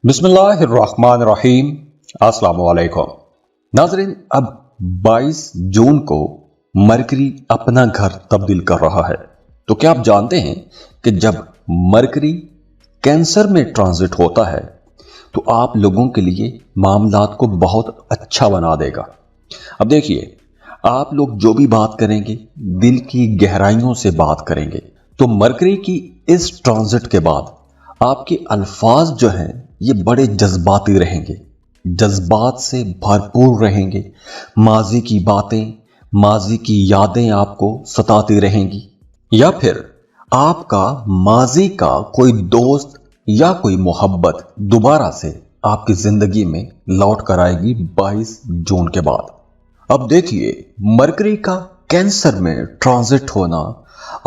बिस्मिल्लाहिर्रहमानिर्रहीम। अस्सलाम वालेकुम नाज़रीन, अब 22 जून को मरकरी अपना घर तब्दील कर रहा है। तो क्या आप जानते हैं कि जब मरकरी कैंसर में ट्रांजिट होता है तो आप लोगों के लिए मामलात को बहुत अच्छा बना देगा। अब देखिए, आप लोग जो भी बात करेंगे दिल की गहराइयों से बात करेंगे। तो मरकरी की इस ट्रांजिट के बाद आपके अल्फाज जो हैं ये बड़े जज्बाती रहेंगे, जज्बात से भरपूर रहेंगे। माजी की बातें, माजी की यादें आपको सताती रहेंगी, या फिर आपका माजी का कोई दोस्त या कोई मोहब्बत दोबारा से आपकी जिंदगी में लौट कर आएगी 22 जून के बाद। अब देखिए, मरकरी का कैंसर में ट्रांजिट होना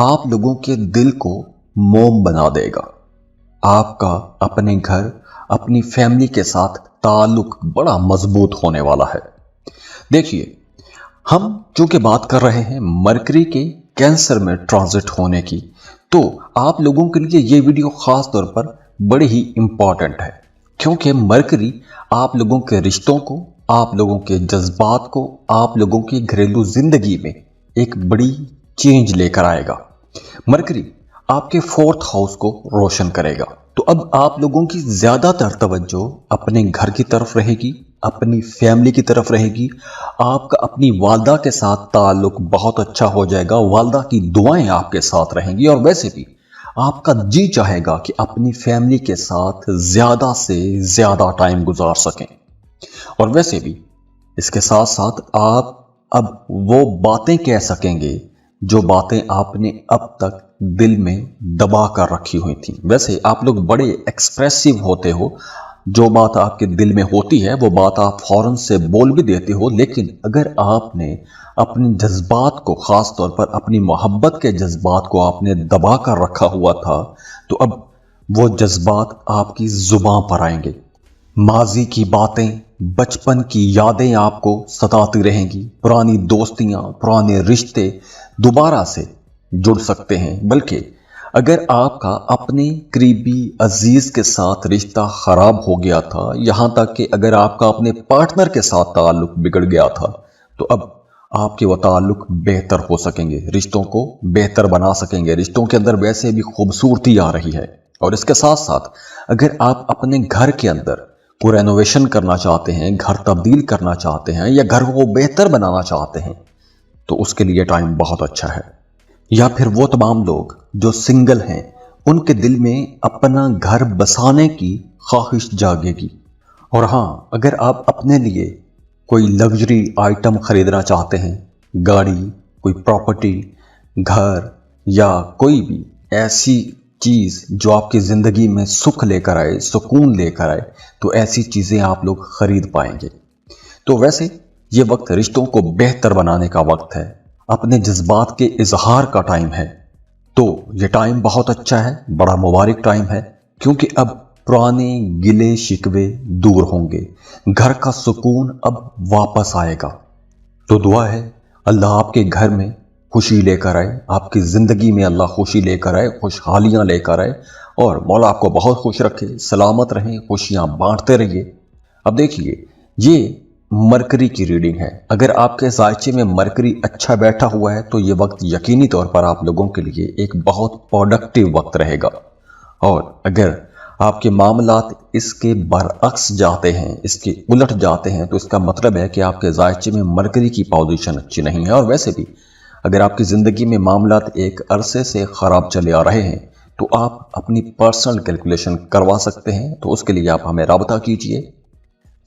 आप लोगों के दिल को मोम बना देगा। आपका अपने घर, अपनी फैमिली के साथ ताल्लुक बड़ा मजबूत होने वाला है। देखिए, हम चूंकि बात कर रहे हैं मरकरी के कैंसर में ट्रांजिट होने की, तो आप लोगों के लिए ये वीडियो खास तौर पर बड़ी ही इंपॉर्टेंट है, क्योंकि मरकरी आप लोगों के रिश्तों को, आप लोगों के जज्बात को, आप लोगों की घरेलू जिंदगी में एक बड़ी चेंज लेकर आएगा। मरकरी आपके 4th हाउस को रोशन करेगा। तो अब आप लोगों की ज्यादातर तवज्जो अपने घर की तरफ रहेगी, अपनी फैमिली की तरफ रहेगी। आपका अपनी वालदा के साथ ताल्लुक बहुत अच्छा हो जाएगा, वालदा की दुआएं आपके साथ रहेंगी, और वैसे भी आपका जी चाहेगा कि अपनी फैमिली के साथ ज्यादा से ज्यादा टाइम गुजार सकें। और वैसे भी इसके साथ साथ आप अब वो बातें कह सकेंगे जो बातें आपने अब तक दिल में दबा कर रखी हुई थी। वैसे आप लोग बड़े एक्सप्रेसिव होते हो, जो बात आपके दिल में होती है वो बात आप फौरन से बोल भी देते हो, लेकिन अगर आपने अपने जज्बात को, खास तौर पर अपनी मोहब्बत के जज्बात को आपने दबा कर रखा हुआ था, तो अब वो जज्बात आपकी जुबान पर आएंगे। माजी की बातें, बचपन की यादें आपको सताती रहेंगी। पुरानी दोस्तियां, पुराने रिश्ते दोबारा से जुड़ सकते हैं। बल्कि अगर आपका अपने करीबी अजीज के साथ रिश्ता खराब हो गया था, यहां तक कि अगर आपका अपने पार्टनर के साथ ताल्लुक बिगड़ गया था, तो अब आपके वो ताल्लुक बेहतर हो सकेंगे, रिश्तों को बेहतर बना सकेंगे। रिश्तों के अंदर वैसे भी खूबसूरती आ रही है। और इसके साथ साथ अगर आप अपने घर के अंदर को रेनोवेशन करना चाहते हैं, घर तब्दील करना चाहते हैं, या घर को बेहतर बनाना चाहते हैं, तो उसके लिए टाइम बहुत अच्छा है। या फिर वो तमाम लोग जो सिंगल हैं, उनके दिल में अपना घर बसाने की ख्वाहिश जागेगी। और हाँ, अगर आप अपने लिए कोई लग्जरी आइटम खरीदना चाहते हैं, गाड़ी, कोई प्रॉपर्टी, घर, या कोई भी ऐसी चीज जो आपकी जिंदगी में सुख लेकर आए, सुकून लेकर आए, तो ऐसी चीजें आप लोग खरीद पाएंगे। तो वैसे ये वक्त रिश्तों को बेहतर बनाने का वक्त है, अपने जज्बात के इजहार का टाइम है। तो ये टाइम बहुत अच्छा है, बड़ा मुबारक टाइम है, क्योंकि अब पुराने गिले शिकवे दूर होंगे, घर का सुकून अब वापस आएगा। तो दुआ है अल्लाह आपके घर में खुशी लेकर आए, आपकी जिंदगी में अल्लाह खुशी लेकर आए, खुशहालियां लेकर आए, और मौला आपको बहुत खुश रखे, सलामत रहें, खुशियां बांटते रहिए। अब देखिए, ये मरकरी की रीडिंग है। अगर आपके जायचे में मरकरी अच्छा बैठा हुआ है तो ये वक्त यकीनी तौर पर आप लोगों के लिए एक बहुत प्रोडक्टिव वक्त रहेगा। और अगर आपके मामलात इसके बरअक्स जाते हैं, इसके उलट जाते हैं, तो इसका मतलब है कि आपके जायचे में मरकरी की पोजीशन अच्छी नहीं है। और वैसे भी अगर आपकी ज़िंदगी में मामलात एक अरसे से ख़राब चले आ रहे हैं, तो आप अपनी पर्सनल कैलकुलेशन करवा सकते हैं। तो उसके लिए आप हमें राब्ता कीजिए।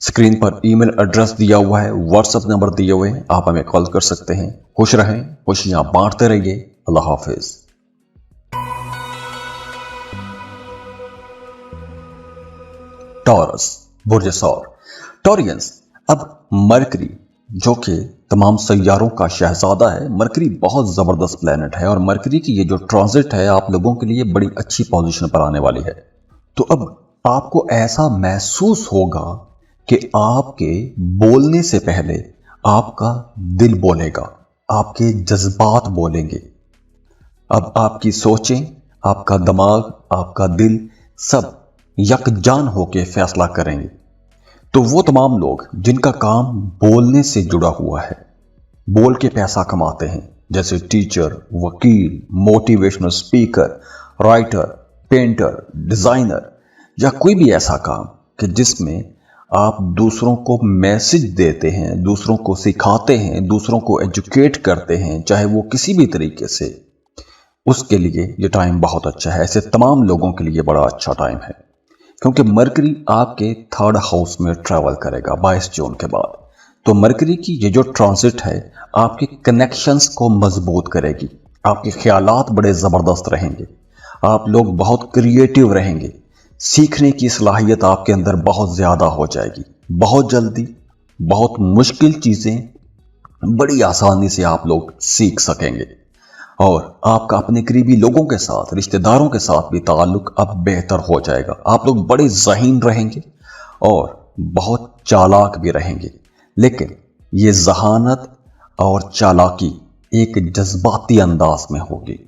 स्क्रीन पर ईमेल एड्रेस दिया हुआ है, व्हाट्सएप नंबर दिए हुए हैं, आप हमें कॉल कर सकते हैं। खुश रहें, खुशियां बांटते रहिए। अल्लाह हाफिज। टॉरस, बुर्ज सौर, टॉरियंस। अब मरकरी जो कि तमाम सैयारों का शहजादा है, मरकरी बहुत जबरदस्त प्लेनेट है, और मरकरी की ये जो ट्रांजिट है आप लोगों के लिए बड़ी अच्छी पोजीशन पर आने वाली है। तो अब आपको ऐसा महसूस होगा कि आपके बोलने से पहले आपका दिल बोलेगा, आपके जज्बात बोलेंगे। अब आपकी सोचें, आपका दिमाग, आपका दिल सब यकजान होकर फैसला करेंगे। तो वो तमाम लोग जिनका काम बोलने से जुड़ा हुआ है, बोल के पैसा कमाते हैं, जैसे टीचर, वकील, motivational speaker, writer, painter, designer, या कोई भी ऐसा काम कि जिसमें आप दूसरों को मैसेज देते हैं, दूसरों को सिखाते हैं, दूसरों को एजुकेट करते हैं, चाहे वो किसी भी तरीके से, उसके लिए ये टाइम बहुत अच्छा है। ऐसे तमाम लोगों के लिए बड़ा अच्छा टाइम है, क्योंकि मरकरी आपके 3rd हाउस में ट्रैवल करेगा 22 जून के बाद। तो मरकरी की ये जो ट्रांजिट है आपके कनेक्शंस को मजबूत करेगी, आपके ख्यालात बड़े ज़बरदस्त रहेंगे, आप लोग बहुत क्रिएटिव रहेंगे, सीखने की सलाहियत आपके अंदर बहुत ज़्यादा हो जाएगी। बहुत जल्दी बहुत मुश्किल चीज़ें बड़ी आसानी से आप लोग सीख सकेंगे, और आपका अपने करीबी लोगों के साथ, रिश्तेदारों के साथ भी ताल्लुक अब बेहतर हो जाएगा। आप लोग बड़े ज़हीन रहेंगे और बहुत चालाक भी रहेंगे, लेकिन ये जहानत और चालाकी एक जज्बाती अंदाज में होगी।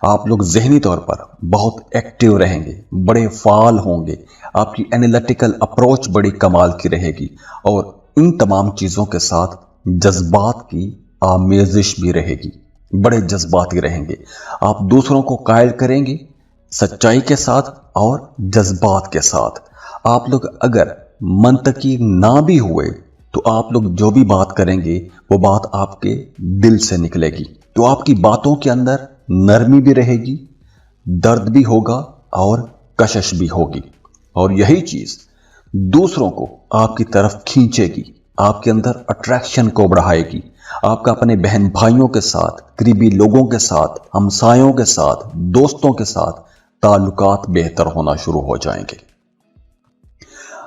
आप लोग ज़हनी तौर पर बहुत एक्टिव रहेंगे, बड़े फाल होंगे, आपकी एनालिटिकल अप्रोच बड़ी कमाल की रहेगी, और इन तमाम चीज़ों के साथ जज्बात की आमेजिश भी रहेगी। बड़े जज्बाती रहेंगे, आप दूसरों को कायल करेंगे सच्चाई के साथ और जज्बात के साथ। आप लोग अगर मंतकी ना भी हुए तो आप लोग जो भी बात करेंगे वो बात आपके दिल से निकलेगी। तो आपकी बातों के अंदर नरमी भी रहेगी, दर्द भी होगा और कशिश भी होगी, और यही चीज दूसरों को आपकी तरफ खींचेगी, आपके अंदर अट्रैक्शन को बढ़ाएगी। आपका अपने बहन भाइयों के साथ, करीबी लोगों के साथ, हमसायों के साथ, दोस्तों के साथ ताल्लुकात बेहतर होना शुरू हो जाएंगे।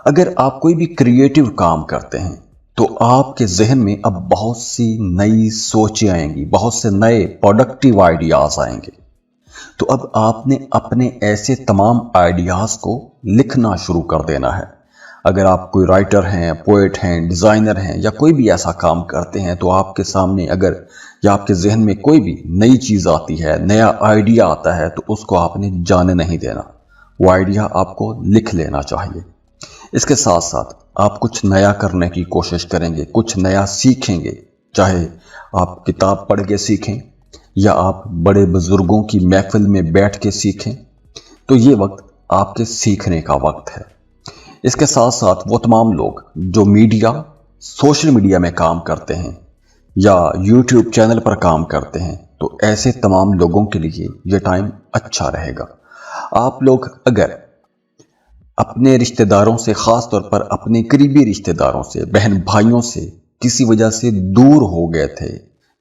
अगर आप कोई भी क्रिएटिव काम करते हैं तो आपके जहन में अब बहुत सी नई सोचें आएंगी, बहुत से नए प्रोडक्टिव आइडियाज आएंगे। तो अब आपने अपने ऐसे तमाम आइडियाज को लिखना शुरू कर देना है। अगर आप कोई राइटर हैं, पोएट हैं, डिजाइनर हैं, या कोई भी ऐसा काम करते हैं, तो आपके सामने अगर या आपके जहन में कोई भी नई चीज आती है, नया आइडिया आता है, तो उसको आपने जाने नहीं देना, वो आइडिया आपको लिख लेना चाहिए। इसके साथ साथ आप कुछ नया करने की कोशिश करेंगे, कुछ नया सीखेंगे, चाहे आप किताब पढ़ के सीखें या आप बड़े बुजुर्गों की महफिल में बैठ के सीखें। तो ये वक्त आपके सीखने का वक्त है। इसके साथ साथ वो तमाम लोग जो मीडिया, सोशल मीडिया में काम करते हैं या यूट्यूब चैनल पर काम करते हैं, तो ऐसे तमाम लोगों के लिए ये टाइम अच्छा रहेगा। आप लोग अगर अपने रिश्तेदारों से, खास तौर पर अपने करीबी रिश्तेदारों से, बहन भाइयों से किसी वजह से दूर हो गए थे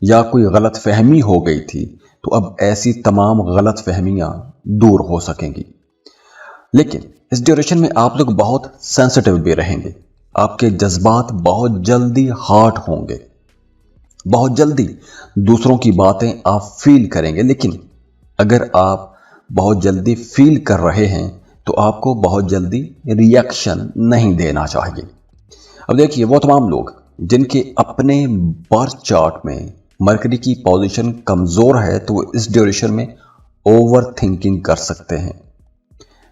या कोई गलत फहमी हो गई थी, तो अब ऐसी तमाम गलत फहमियां दूर हो सकेंगी। लेकिन इस ड्यूरेशन में आप लोग बहुत सेंसिटिव भी रहेंगे, आपके जज्बात बहुत जल्दी हार्ट होंगे, बहुत जल्दी दूसरों की बातें आप फील करेंगे। लेकिन अगर आप बहुत जल्दी फील कर रहे हैं तो आपको बहुत जल्दी रिएक्शन नहीं देना चाहिए। अब देखिए, वो तमाम लोग जिनके अपने बर्थ चार्ट में मरकरी की पोजीशन कमजोर है, तो वो इस ड्यूरेशन में ओवर थिंकिंग कर सकते हैं,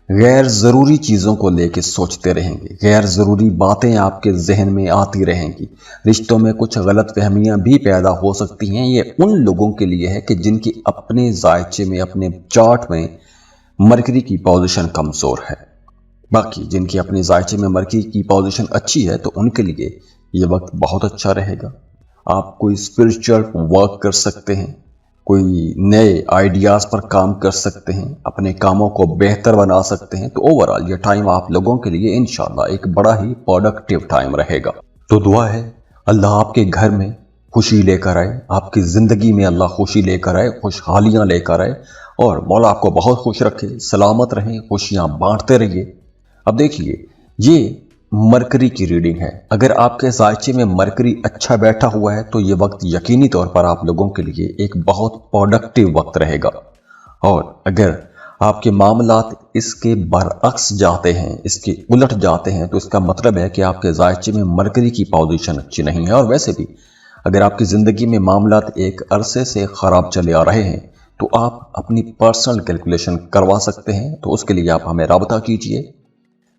गैर जरूरी चीजों को लेकर सोचते रहेंगे, गैर जरूरी बातें आपके जहन में आती रहेंगी, रिश्तों में कुछ गलत फहमियां भी पैदा हो सकती हैं। ये उन लोगों के लिए है कि जिनकी अपने जायचे में, अपने चार्ट में मरकरी की पोजीशन कमजोर है। बाकी जिनकी अपने जायचे में मरकरी की पोजीशन अच्छी है, तो उनके लिए ये वक्त बहुत अच्छा रहेगा। आप कोई स्पिरिचुअल वर्क कर सकते हैं, कोई नए आइडियाज पर काम कर सकते हैं, अपने कामों को बेहतर बना सकते हैं। तो ओवरऑल ये टाइम आप लोगों के लिए इंशाल्लाह एक बड़ा ही प्रोडक्टिव टाइम रहेगा। तो दुआ है अल्लाह आपके घर में खुशी लेकर आए, आपकी जिंदगी में अल्लाह खुशी लेकर आए, खुशहालियां लेकर आए, और मौला आपको बहुत खुश रखे, सलामत रहें, खुशियां बांटते रहिए। अब देखिए, ये मरकरी की रीडिंग है। अगर आपके जायचे में मरकरी अच्छा बैठा हुआ है तो ये वक्त यकीनी तौर पर आप लोगों के लिए एक बहुत प्रोडक्टिव वक्त रहेगा। और अगर आपके मामलात इसके बरअक्स जाते हैं, इसके उलट जाते हैं, तो इसका मतलब है कि आपके जायचे में मरकरी की पोजीशन अच्छी नहीं है। और वैसे भी अगर आपकी ज़िंदगी में मामलात एक अरसे से ख़राब चले आ रहे हैं, तो आप अपनी पर्सनल कैलकुलेशन करवा सकते हैं। तो उसके लिए आप हमें राबता कीजिए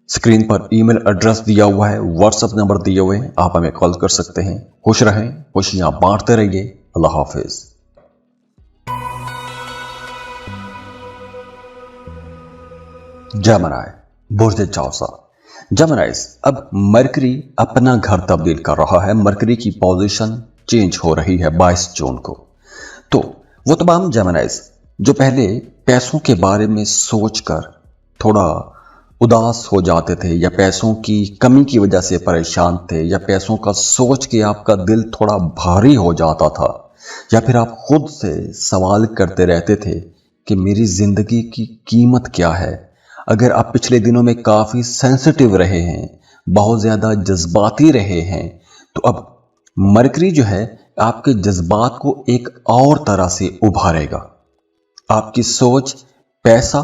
स्क्रीन पर ईमेल एड्रेस दिया हुआ है, व्हाट्सएप नंबर दिए हुए हैं, आप हमें कॉल कर सकते हैं। खुश रहें, खुशियां बांटते रहिए। अल्लाह हाफिज। जेमिनी, बुर्ज चौसा। जेमिनीज, अब मरकरी अपना घर तब्दील कर रहा है। मरकरी की पोजीशन चेंज हो रही है 22 जून को। तो वो तमाम जेमिनीज जो पहले पैसों के बारे में सोचकर थोड़ा उदास हो जाते थे, या पैसों की कमी की वजह से परेशान थे, या पैसों का सोच के आपका दिल थोड़ा भारी हो जाता था, या फिर आप खुद से सवाल करते रहते थे कि मेरी जिंदगी की कीमत क्या है। अगर आप पिछले दिनों में काफी सेंसिटिव रहे हैं, बहुत ज्यादा जज्बाती रहे हैं, तो अब मरकरी जो है आपके जज्बात को एक और तरह से उभारेगा। आपकी सोच, पैसा,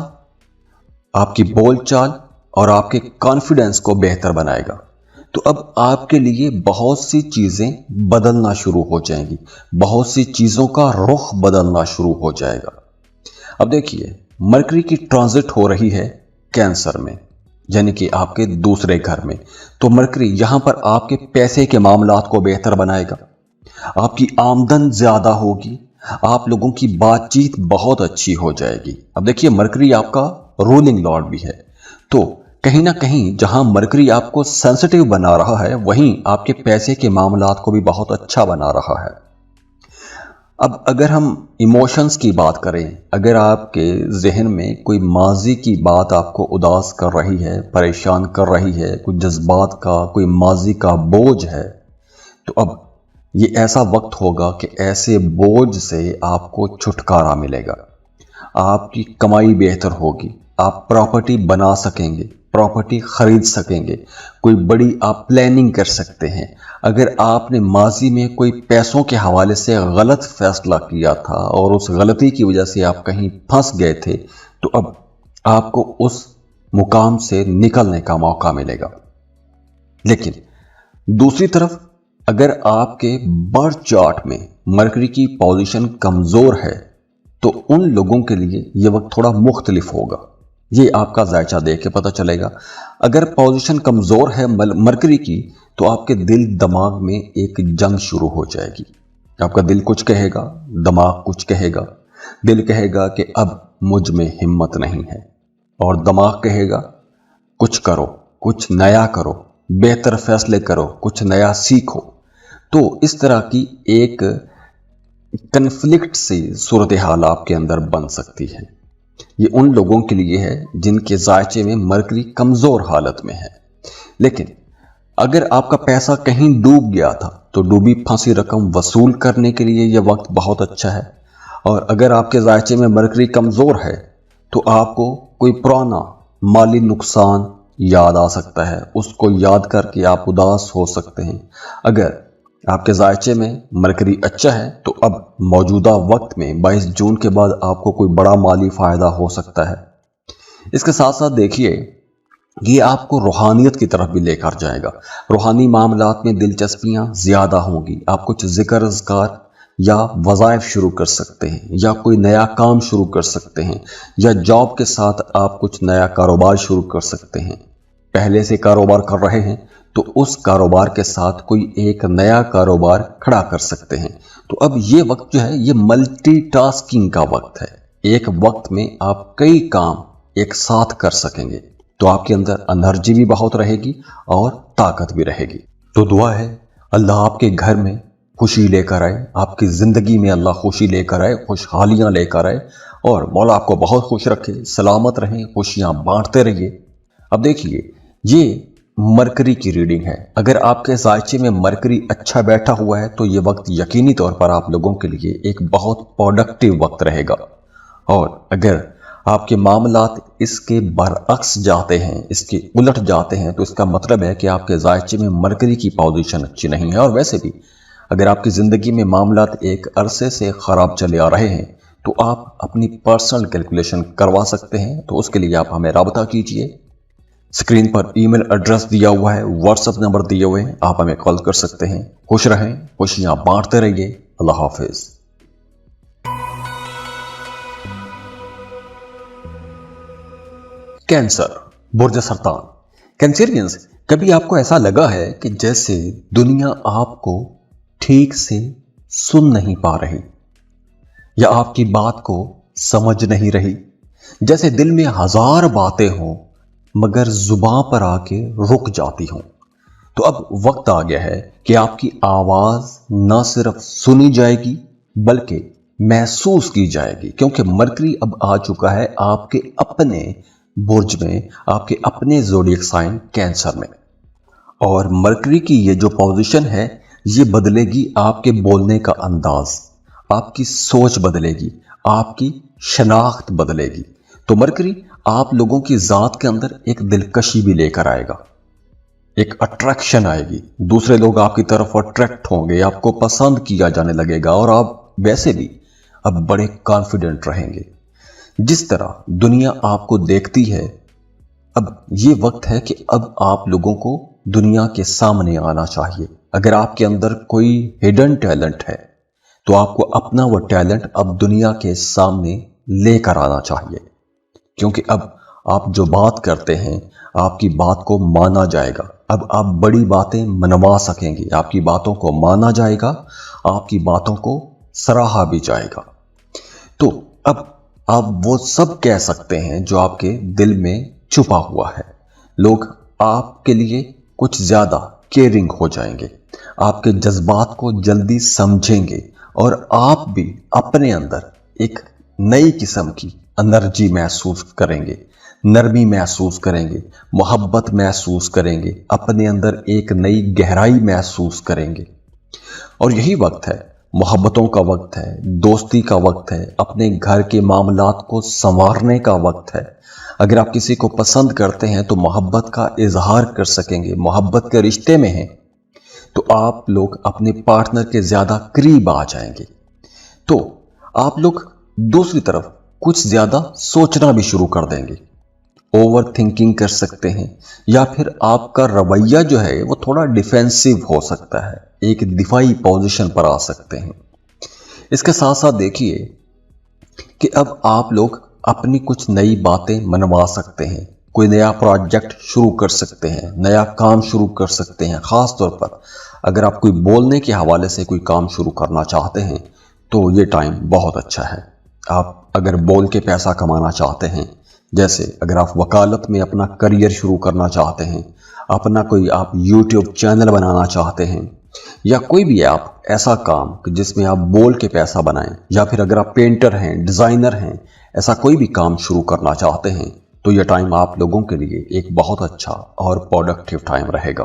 आपकी बोलचाल और आपके कॉन्फिडेंस को बेहतर बनाएगा। तो अब आपके लिए बहुत सी चीजें बदलना शुरू हो जाएंगी, बहुत सी चीजों का रुख बदलना शुरू हो जाएगा। अब देखिए, मरकरी की ट्रांजिट हो रही है कैंसर में, यानी कि आपके दूसरे घर में। तो मरकरी यहां पर आपके पैसे के मामलात को बेहतर बनाएगा, आपकी आमदन ज्यादा होगी, आप लोगों की बातचीत बहुत अच्छी हो जाएगी। अब देखिए, मरकरी आपका रूलिंग लॉर्ड भी है, तो कहीं ना कहीं जहां मरकरी आपको सेंसिटिव बना रहा है, वहीं आपके पैसे के मामलात को भी बहुत अच्छा बना रहा है। अब अगर हम इमोशंस की बात करें, अगर आपके जहन में कोई माजी की बात आपको उदास कर रही है, परेशान कर रही है, कोई जज्बात का, कोई माजी का बोझ है, तो अब ये ऐसा वक्त होगा कि ऐसे बोझ से आपको छुटकारा मिलेगा। आपकी कमाई बेहतर होगी, आप प्रॉपर्टी बना सकेंगे, प्रॉपर्टी खरीद सकेंगे, कोई बड़ी आप प्लानिंग कर सकते हैं। अगर आपने माजी में कोई पैसों के हवाले से गलत फैसला किया था और उस गलती की वजह से आप कहीं फंस गए थे, तो अब आपको उस मुकाम से निकलने का मौका मिलेगा। लेकिन दूसरी तरफ, अगर आपके बर्थ चार्ट में मरकरी की पोजीशन कमजोर है, तो उन लोगों के लिए यह वक्त थोड़ा मुख्तलिफ होगा। ये आपका जायचा देख के पता चलेगा। अगर पोजीशन कमजोर है मरकरी की, तो आपके दिल दिमाग में एक जंग शुरू हो जाएगी। आपका दिल कुछ कहेगा, दिमाग कुछ कहेगा। दिल कहेगा कि अब मुझ में हिम्मत नहीं है, और दिमाग कहेगा कुछ करो, कुछ नया करो, बेहतर फैसले करो, कुछ नया सीखो। तो इस तरह की एक कन्फ्लिक्ट सी सूरत हाल आपके अंदर बन सकती है। ये उन लोगों के लिए है जिनके जायचे में मरकरी कमजोर हालत में है। लेकिन अगर आपका पैसा कहीं डूब गया था, तो डूबी फंसी रकम वसूल करने के लिए यह वक्त बहुत अच्छा है। और अगर आपके जायचे में मरकरी कमजोर है, तो आपको कोई पुराना माली नुकसान याद आ सकता है, उसको याद करके आप उदास हो सकते हैं। अगर आपके जायचे में मरकरी अच्छा है, तो अब मौजूदा वक्त में 22 जून के बाद आपको कोई बड़ा माली फायदा हो सकता है। इसके साथ साथ देखिए, ये आपको रूहानियत की तरफ भी लेकर जाएगा। रूहानी मामलात में दिलचस्पियां ज्यादा होंगी। आप कुछ जिक्र अज़कार या वज़ाइफ शुरू कर सकते हैं, या कोई नया काम शुरू कर सकते हैं, या जॉब के साथ आप कुछ नया कारोबार शुरू कर सकते हैं। पहले से कारोबार कर रहे हैं, तो उस कारोबार के साथ कोई एक नया कारोबार खड़ा कर सकते हैं। तो अब ये वक्त जो है, ये मल्टीटास्किंग का वक्त है। एक वक्त में आप कई काम एक साथ कर सकेंगे, तो आपके अंदर एनर्जी भी बहुत रहेगी और ताकत भी रहेगी। तो दुआ है अल्लाह आपके घर में खुशी लेकर आए, आपकी जिंदगी में अल्लाह खुशी लेकर आए, खुशहालियां लेकर आए, और मौला आपको बहुत खुश रखे, सलामत रहें, खुशियां बांटते रहिए। अब देखिए, ये मरकरी की रीडिंग है। अगर आपके जायचे में मरकरी अच्छा बैठा हुआ है, तो ये वक्त यकीनी तौर पर आप लोगों के लिए एक बहुत प्रोडक्टिव वक्त रहेगा। और अगर आपके मामलात इसके बरअक्स जाते हैं, इसके उलट जाते हैं, तो इसका मतलब है कि आपके जायचे में मरकरी की पोजीशन अच्छी नहीं है। और वैसे भी अगर आपकी जिंदगी में मामलात एक अरसे से खराब चले आ रहे हैं, तो आप अपनी पर्सनल कैलकुलेशन करवा सकते हैं। तो उसके लिए आप हमें राब्ता कीजिए। स्क्रीन पर ईमेल एड्रेस दिया हुआ है, व्हाट्सएप नंबर दिए हुए हैं, आप हमें कॉल कर सकते हैं। खुश रहें, खुशियां बांटते रहिए। अल्लाह हाफिज। कैंसर, बुर्ज सरतान। कैंसेरियंस, कभी आपको ऐसा लगा है कि जैसे दुनिया आपको ठीक से सुन नहीं पा रही या आपकी बात को समझ नहीं रही, जैसे दिल में हजार बातें हों मगर जुबान पर आके रुक जाती हों? तो अब वक्त आ गया है कि आपकी आवाज न सिर्फ सुनी जाएगी बल्कि महसूस की जाएगी, क्योंकि मरकरी अब आ चुका है आपके अपने बुर्ज में, आपके अपने ज़ोडिएक साइन कैंसर में। और मरकरी की ये जो पोजीशन है ये बदलेगी आपके बोलने का अंदाज, आपकी सोच बदलेगी, आपकी शनाख्त बदलेगी। तो मरकरी आप लोगों की जात के अंदर एक दिलकशी भी लेकर आएगा, एक अट्रैक्शन आएगी, दूसरे लोग आपकी तरफ अट्रैक्ट होंगे, आपको पसंद किया जाने लगेगा और आप वैसे भी अब बड़े कॉन्फिडेंट रहेंगे। जिस तरह दुनिया आपको देखती है, अब ये वक्त है कि अब आप लोगों को दुनिया के सामने आना चाहिए। अगर आपके अंदर कोई हिडन टैलेंट है तो आपको अपना वो टैलेंट अब दुनिया के सामने लेकर आना चाहिए, क्योंकि अब आप जो बात करते हैं आपकी बात को माना जाएगा। अब आप बड़ी बातें मनवा सकेंगे, आपकी बातों को माना जाएगा, आपकी बातों को सराहा भी जाएगा। तो अब आप वो सब कह सकते हैं जो आपके दिल में छुपा हुआ है। लोग आपके लिए कुछ ज्यादा केयरिंग हो जाएंगे, आपके जज्बात को जल्दी समझेंगे और आप भी अपने अंदर एक नई किस्म की एनर्जी महसूस करेंगे, नरमी महसूस करेंगे, मोहब्बत महसूस करेंगे, अपने अंदर एक नई गहराई महसूस करेंगे। और यही वक्त है, मोहब्बतों का वक्त है, दोस्ती का वक्त है, अपने घर के मामलात को संवारने का वक्त है। अगर आप किसी को पसंद करते हैं तो मोहब्बत का इजहार कर सकेंगे, मोहब्बत के रिश्ते में हैं तो आप लोग अपने पार्टनर के ज्यादा करीब आ जाएंगे। तो आप लोग दूसरी तरफ कुछ ज्यादा सोचना भी शुरू कर देंगे, ओवर थिंकिंग कर सकते हैं, या फिर आपका रवैया जो है वो थोड़ा डिफेंसिव हो सकता है, एक दिफाई पोजीशन पर आ सकते हैं। इसके साथ साथ देखिए कि अब आप लोग अपनी कुछ नई बातें मनवा सकते हैं, कोई नया प्रोजेक्ट शुरू कर सकते हैं, नया काम शुरू कर सकते हैं। खास तौर पर अगर आप कोई बोलने के हवाले से कोई काम शुरू करना चाहते हैं तो ये टाइम बहुत अच्छा है। आप अगर बोल के पैसा कमाना चाहते हैं, जैसे अगर आप वकालत में अपना करियर शुरू करना चाहते हैं, अपना कोई आप यूट्यूब चैनल बनाना चाहते हैं, या कोई भी आप ऐसा काम जिसमें आप बोल के पैसा बनाएं, या फिर अगर आप पेंटर हैं, डिज़ाइनर हैं, ऐसा कोई भी काम शुरू करना चाहते हैं तो यह टाइम आप लोगों के लिए एक बहुत अच्छा और प्रोडक्टिव टाइम रहेगा।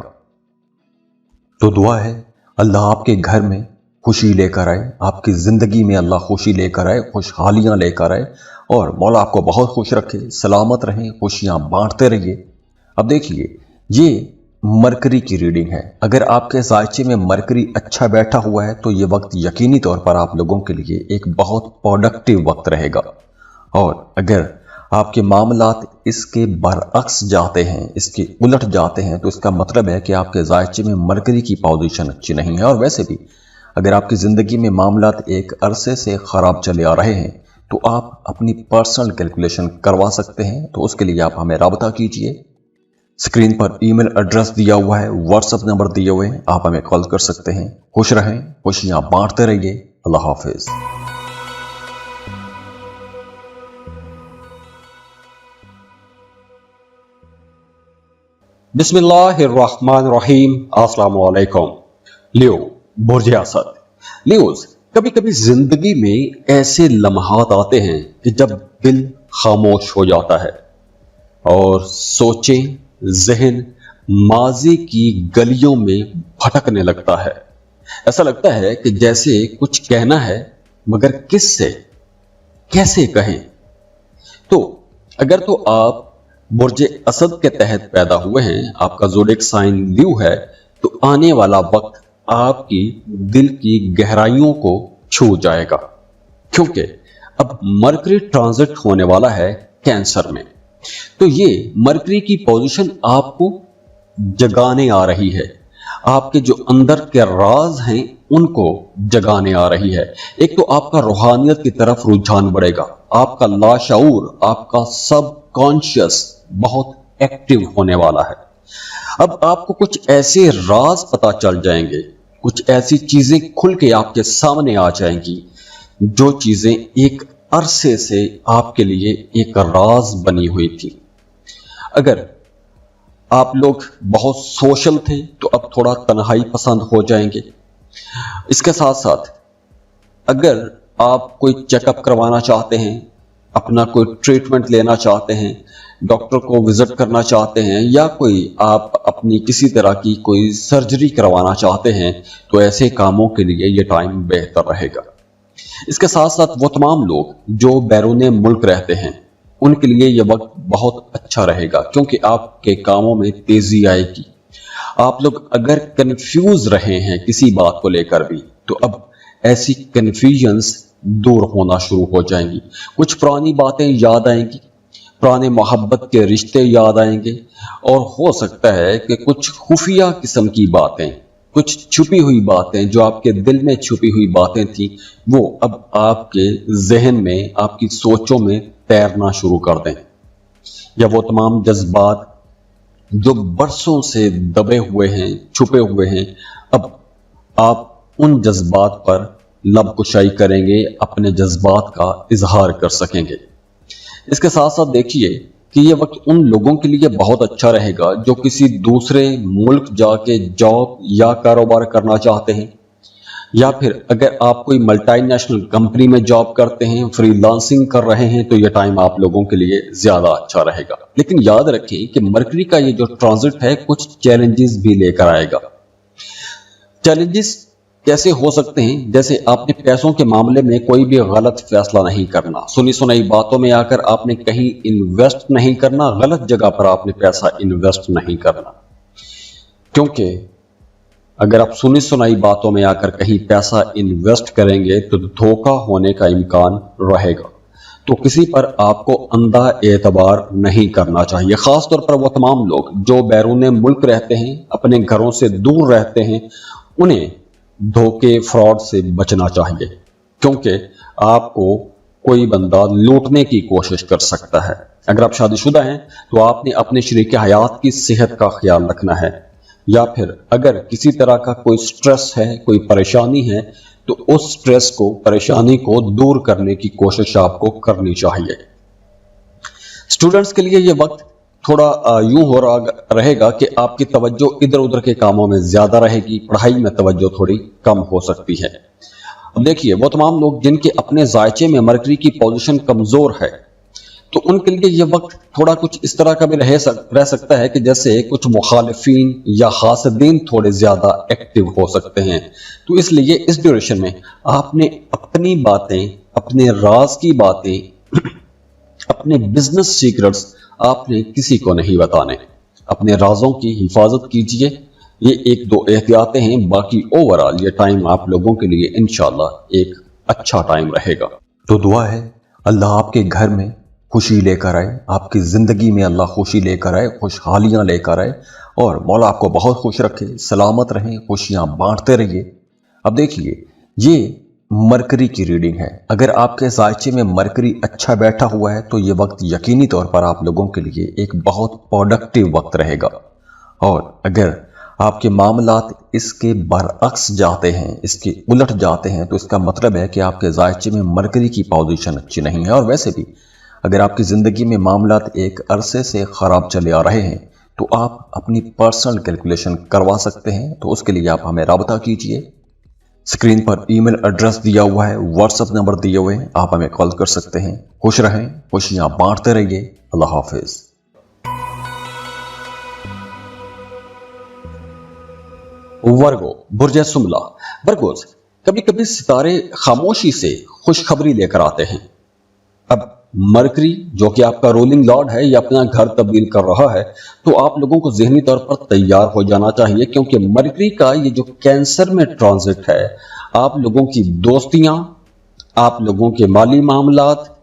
तो दुआ है अल्लाह आपके घर में खुशी लेकर आए, आपकी ज़िंदगी में अल्लाह खुशी लेकर आए, खुशहालियाँ लेकर आए और मौला आपको बहुत खुश रखे, सलामत रहें, खुशियाँ बांटते रहिए। अब देखिए ये मरकरी की रीडिंग है। अगर आपके जायचे में मरकरी अच्छा बैठा हुआ है तो ये वक्त यकीनी तौर पर आप लोगों के लिए एक बहुत प्रोडक्टिव वक्त रहेगा। और अगर आपके मामलात इसके बरअक्स जाते हैं, इसके उलट जाते हैं, तो इसका मतलब है कि आपके जायचे में मरकरी की पोजीशन अच्छी नहीं है। और वैसे भी अगर आपकी ज़िंदगी में मामलात एक अरसे से ख़राब चले आ रहे हैं तो आप अपनी पर्सनल कैलकुलेशन करवा सकते हैं। तो उसके लिए आप हमें राब्ता कीजिए, स्क्रीन पर ईमेल एड्रेस दिया हुआ है, व्हाट्सएप नंबर दिए हुए हैं, आप हमें कॉल कर सकते हैं। खुश रहें, खुशियां बांटते रहिए। अल्लाह हाफिज। बिस्मिल्लाहिर्रहमानिर्रहीम। अस्सलाम वालेकुम। लियो, बुर्ज असद। लियोस, कभी कभी जिंदगी में ऐसे लम्हात आते हैं कि जब दिल खामोश हो जाता है और सोचें जहन माजी की गलियों में भटकने लगता है। ऐसा लगता है कि जैसे कुछ कहना है मगर किससे, कैसे कहें। तो अगर तो आप बुर्ज असद के तहत पैदा हुए हैं, आपका ज़ोडिएक साइन ल्यू है, तो आने वाला वक्त आपकी दिल की गहराइयों को छू जाएगा, क्योंकि अब मरकरी ट्रांजिट होने वाला है कैंसर में। तो ये मरकरी की पोजीशन आपको जगाने आ रही है, आपके जो अंदर के राज हैं उनको जगाने आ रही है। एक तो आपका रूहानियत की तरफ रुझान बढ़ेगा, आपका लाशऊर, आपका सब कॉन्शियस बहुत एक्टिव होने वाला है। अब आपको कुछ ऐसे राज पता चल जाएंगे, कुछ ऐसी चीजें खुल के आपके सामने आ जाएंगी जो चीजें एक अरसे से आपके लिए एक राज बनी हुई थी। अगर आप लोग बहुत सोशल थे तो अब थोड़ा तन्हाई पसंद हो जाएंगे। इसके साथ साथ अगर आप कोई चेकअप करवाना चाहते हैं, अपना कोई ट्रीटमेंट लेना चाहते हैं, डॉक्टर को विजिट करना चाहते हैं, या कोई आप अपनी किसी तरह की कोई सर्जरी करवाना चाहते हैं, तो ऐसे कामों के लिए ये टाइम बेहतर रहेगा। इसके साथ साथ वो तमाम लोग जो बैरून मुल्क रहते हैं उनके लिए ये वक्त बहुत अच्छा रहेगा, क्योंकि आपके कामों में तेजी आएगी। आप लोग अगर कंफ्यूज रहे हैं किसी बात को लेकर भी, तो अब ऐसी कंफ्यूजन्स दूर होना शुरू हो जाएंगी। कुछ पुरानी बातें याद आएंगी, पुराने मोहब्बत के रिश्ते याद आएंगे, और हो सकता है कि कुछ खुफिया किस्म की बातें, कुछ छुपी हुई बातें जो आपके दिल में छुपी हुई बातें थी, वो अब आपके जहन में, आपकी सोचों में तैरना शुरू कर दें। या वो तमाम जज्बात जो बरसों से दबे हुए हैं, छुपे हुए हैं, अब आप उन जज्बात पर लबकुशाई करेंगे, अपने जज्बात का इजहार कर सकेंगे। इसके साथ साथ देखिए कि ये वक्त उन लोगों के लिए बहुत अच्छा रहेगा जो किसी दूसरे मुल्क जाके जॉब या कारोबार करना चाहते हैं, या फिर अगर आप कोई मल्टीनेशनल कंपनी में जॉब करते हैं, फ्रीलांसिंग कर रहे हैं, तो यह टाइम आप लोगों के लिए ज्यादा अच्छा रहेगा। लेकिन याद रखें कि मरकरी का ये जो ट्रांजिट है कुछ चैलेंजेस भी लेकर आएगा। चैलेंजेस कैसे हो सकते हैं? जैसे आपने पैसों के मामले में कोई भी गलत फैसला नहीं करना, सुनी सुनाई बातों में आकर आपने कहीं इन्वेस्ट नहीं करना, गलत जगह पर आपने पैसा इन्वेस्ट नहीं करना, क्योंकि अगर आप सुनी सुनाई बातों में आकर कहीं पैसा इन्वेस्ट करेंगे तो धोखा होने का इम्कान रहेगा। तो किसी पर आपको अंधा एतबार नहीं करना चाहिए। खास तौर पर वो तमाम लोग जो बैरून मुल्क रहते हैं, अपने घरों से दूर रहते हैं, उन्हें धोखे फ्रॉड से बचना चाहिए, क्योंकि आपको कोई बंदा लूटने की कोशिश कर सकता है। अगर आप शादीशुदा हैं तो आपने अपने शरीक हयात की सेहत का ख्याल रखना है, या फिर अगर किसी तरह का कोई स्ट्रेस है, कोई परेशानी है, तो उस स्ट्रेस को, परेशानी को दूर करने की कोशिश आपको करनी चाहिए। स्टूडेंट्स के लिए यह वक्त थोड़ा यूं हो रहा रहेगा कि आपकी तवज्जो इधर उधर के कामों में ज्यादा रहेगी, पढ़ाई में तवज्जो थोड़ी कम हो सकती है। अब देखिए वो तमाम लोग जिनके अपने जायचे में मरकरी की पोजीशन कमजोर है, तो उनके लिए यह वक्त थोड़ा कुछ इस तरह का भी रह सकता है कि जैसे कुछ मुखालिफिन या हासदीन थोड़े ज्यादा एक्टिव हो सकते हैं। तो इसलिए इस ड्यूरेशन में आपने अपनी बातें, अपने राज की बातें, अपने बिजनेस सीक्रेट्स आपने किसी को नहीं बताने। अपने राजों की हिफाजत कीजिए। ये एक दो एहतियातें हैं, बाकी ओवरऑल ये टाइम आप लोगों के लिए इंशाल्लाह एक अच्छा टाइम रहेगा। तो दुआ है अल्लाह आपके घर में खुशी लेकर आए, आपकी जिंदगी में अल्लाह खुशी लेकर आए, खुशहालियां लेकर आए, और मौला आपको बहुत खुश रखे, सलामत रहें, खुशियां बांटते रहिए। अब देखिए ये मरकरी की रीडिंग है। अगर आपके जायचे में मरकरी अच्छा बैठा हुआ है तो ये वक्त यकीनी तौर पर आप लोगों के लिए एक बहुत प्रोडक्टिव वक्त रहेगा, और अगर आपके मामलात इसके बरअक्स जाते हैं, इसके उलट जाते हैं, तो इसका मतलब है कि आपके जायचे में मरकरी की पोजीशन अच्छी नहीं है। और वैसे भी अगर आपकी ज़िंदगी में मामलात एक अरसे से ख़राब चले आ रहे हैं तो आप अपनी पर्सनल कैलकुलेशन करवा सकते हैं। तो उसके लिए आप हमें राब्ता कीजिए। स्क्रीन पर ईमेल एड्रेस दिया हुआ है, व्हाट्सएप नंबर दिए हुए हैं, आप हमें कॉल कर सकते हैं। खुश रहें, खुशियां बांटते रहिए। अल्लाह हाफिज। वर्गो, बुर्ज सुमला। वर्गोस, कभी कभी सितारे खामोशी से खुशखबरी लेकर आते हैं। अब मरकरी जो कि आपका रोलिंग लॉर्ड है, ये अपना घर तब्दील कर रहा है, तो आप लोगों को ज़हनी तौर पर तैयार हो जाना चाहिए, क्योंकि मरकरी का ये जो कैंसर में ट्रांजिट है, आप लोगों की दोस्तियां, आप लोगों के माली मामलात,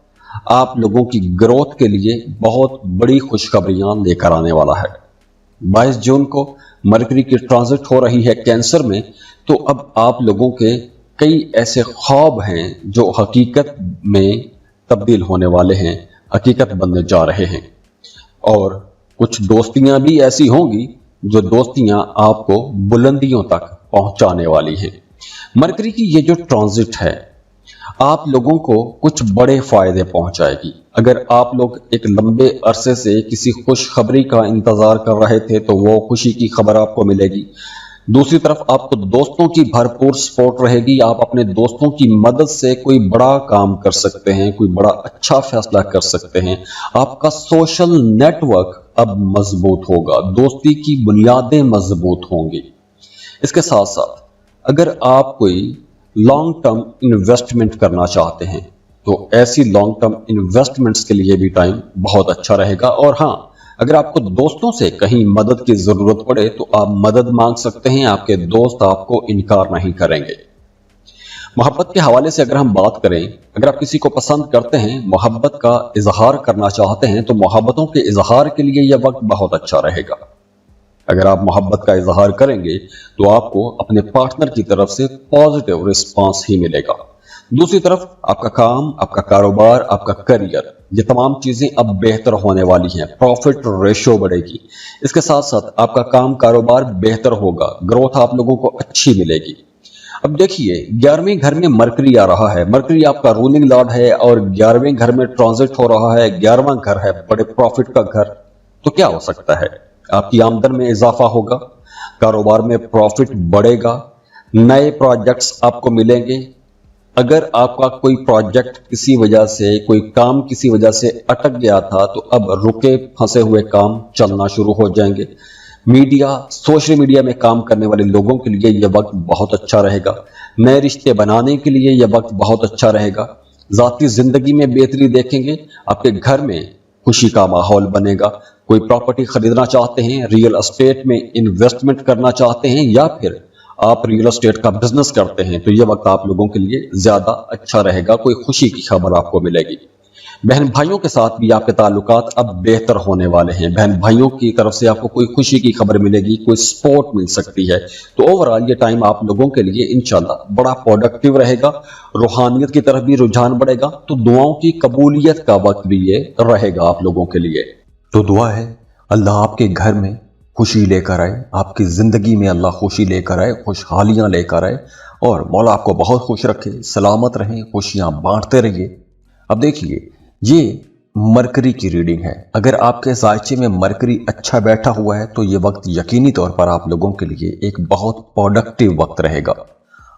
आप लोगों की ग्रोथ के लिए बहुत बड़ी खुशखबरियां लेकर आने वाला है। 22 जून को मरकरी की ट्रांजिट हो रही है कैंसर में, तो अब आप लोगों के कई ऐसे ख्वाब हैं जो हकीकत में तब्दील होने वाले हैं, हकीकत बनने जा रहे हैं, और कुछ दोस्तियां भी ऐसी होंगी जो दोस्तियां आपको बुलंदियों तक पहुंचाने वाली हैं। मरकरी की ये जो ट्रांजिट है आप लोगों को कुछ बड़े फायदे पहुंचाएगी। अगर आप लोग एक लंबे अरसे से किसी खुशखबरी का इंतजार कर रहे थे तो वो खुशी की खबर आपको मिलेगी। दूसरी तरफ आपको दोस्तों की भरपूर सपोर्ट रहेगी। आप अपने दोस्तों की मदद से कोई बड़ा काम कर सकते हैं, कोई बड़ा अच्छा फैसला कर सकते हैं। आपका सोशल नेटवर्क अब मजबूत होगा, दोस्ती की बुनियादें मजबूत होंगी। इसके साथ साथ अगर आप कोई लॉन्ग टर्म इन्वेस्टमेंट करना चाहते हैं तो ऐसी लॉन्ग टर्म इन्वेस्टमेंट्स के लिए भी टाइम बहुत अच्छा रहेगा। और हाँ, अगर आपको दोस्तों से कहीं मदद की जरूरत पड़े तो आप मदद मांग सकते हैं, आपके दोस्त आपको इनकार नहीं करेंगे। मोहब्बत के हवाले से अगर हम बात करें, अगर आप किसी को पसंद करते हैं, मोहब्बत का इजहार करना चाहते हैं तो मोहब्बतों के इजहार के लिए यह वक्त बहुत अच्छा रहेगा। अगर आप मोहब्बत का इजहार करेंगे तो आपको अपने पार्टनर की तरफ से पॉजिटिव रिस्पांस ही मिलेगा। दूसरी तरफ आपका काम, आपका कारोबार, आपका करियर, ये तमाम चीजें अब बेहतर होने वाली हैं, प्रॉफिट रेशो बढ़ेगी। इसके साथ साथ आपका काम कारोबार बेहतर होगा, ग्रोथ आप लोगों को अच्छी मिलेगी। अब देखिए 11वें घर में मरकरी आ रहा है। मरकरी आपका रूलिंग लॉर्ड है और 11वें घर में ट्रांजिट हो रहा है। 11वां घर है बड़े प्रॉफिट का घर। तो क्या हो सकता है? आपकी आमदन में इजाफा होगा, कारोबार में प्रॉफिट बढ़ेगा, नए प्रोजेक्ट्स आपको मिलेंगे। अगर आपका कोई प्रोजेक्ट किसी वजह से, कोई काम किसी वजह से अटक गया था तो अब रुके फंसे हुए काम चलना शुरू हो जाएंगे। मीडिया, सोशल मीडिया में काम करने वाले लोगों के लिए यह वक्त बहुत अच्छा रहेगा। नए रिश्ते बनाने के लिए यह वक्त बहुत अच्छा रहेगा। जाती जिंदगी में बेहतरी देखेंगे, आपके घर में खुशी का माहौल बनेगा। कोई प्रॉपर्टी खरीदना चाहते हैं, रियल एस्टेट में इन्वेस्टमेंट करना चाहते हैं या फिर आप रियल एस्टेट का बिजनेस करते हैं तो यह वक्त आप लोगों के लिए ज्यादा अच्छा रहेगा। कोई खुशी की खबर आपको मिलेगी। बहन भाइयों के साथ भी आपके ताल्लुकात अब बेहतर होने वाले हैं। बहन भाइयों की तरफ से आपको कोई खुशी की खबर मिलेगी, कोई सपोर्ट मिल सकती है। तो ओवरऑल ये टाइम आप लोगों के लिए इंशाल्लाह बड़ा प्रोडक्टिव रहेगा। रूहानियत की तरफ भी रुझान बढ़ेगा, तो दुआओं की कबूलियत का वक्त भी ये रहेगा आप लोगों के लिए। तो दुआ है अल्लाह आपके घर में खुशी लेकर आए, आपकी जिंदगी में अल्लाह खुशी लेकर आए, खुशहालियां लेकर आए और मौला आपको बहुत खुश रखे, सलामत रहें, खुशियां बांटते रहिए। अब देखिए ये मरकरी की रीडिंग है। अगर आपके जायचे में मरकरी अच्छा बैठा हुआ है तो ये वक्त यकीनी तौर पर आप लोगों के लिए एक बहुत प्रोडक्टिव वक्त रहेगा।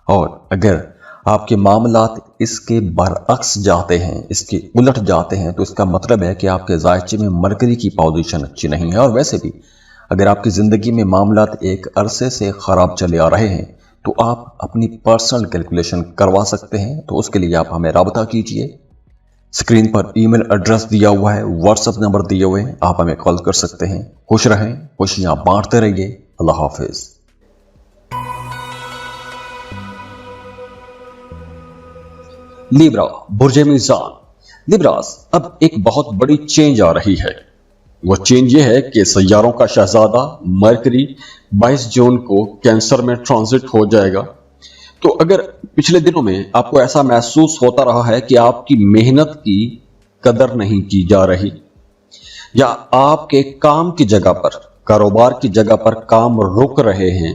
और अगर आपके मामलात इसके बरअक्स जाते हैं, इसके उलट जाते हैं, तो इसका मतलब है कि आपके जायचे में मरकरी की पोजीशन अच्छी नहीं है। और वैसे भी अगर आपकी जिंदगी में मामलात एक अरसे से खराब चले आ रहे हैं तो आप अपनी पर्सनल कैलकुलेशन करवा सकते हैं। तो उसके लिए आप हमें राब्ता कीजिए। स्क्रीन पर ईमेल एड्रेस दिया हुआ है, व्हाट्सएप नंबर दिए हुए हैं, आप हमें कॉल कर सकते हैं। खुश रहें, खुशियां बांटते रहिए। अल्लाह हाफिज। लिब्रा, बुर्जे मीज़ान। लिब्रास, अब एक बहुत बड़ी चेंज आ रही है। वो चेंज ये है कि सैयारों का शहजादा मरकरी 22 जून को कैंसर में ट्रांजिट हो जाएगा। तो अगर पिछले दिनों में आपको ऐसा महसूस होता रहा है कि आपकी मेहनत की कदर नहीं की जा रही या आपके काम की जगह पर, कारोबार की जगह पर काम रुक रहे हैं,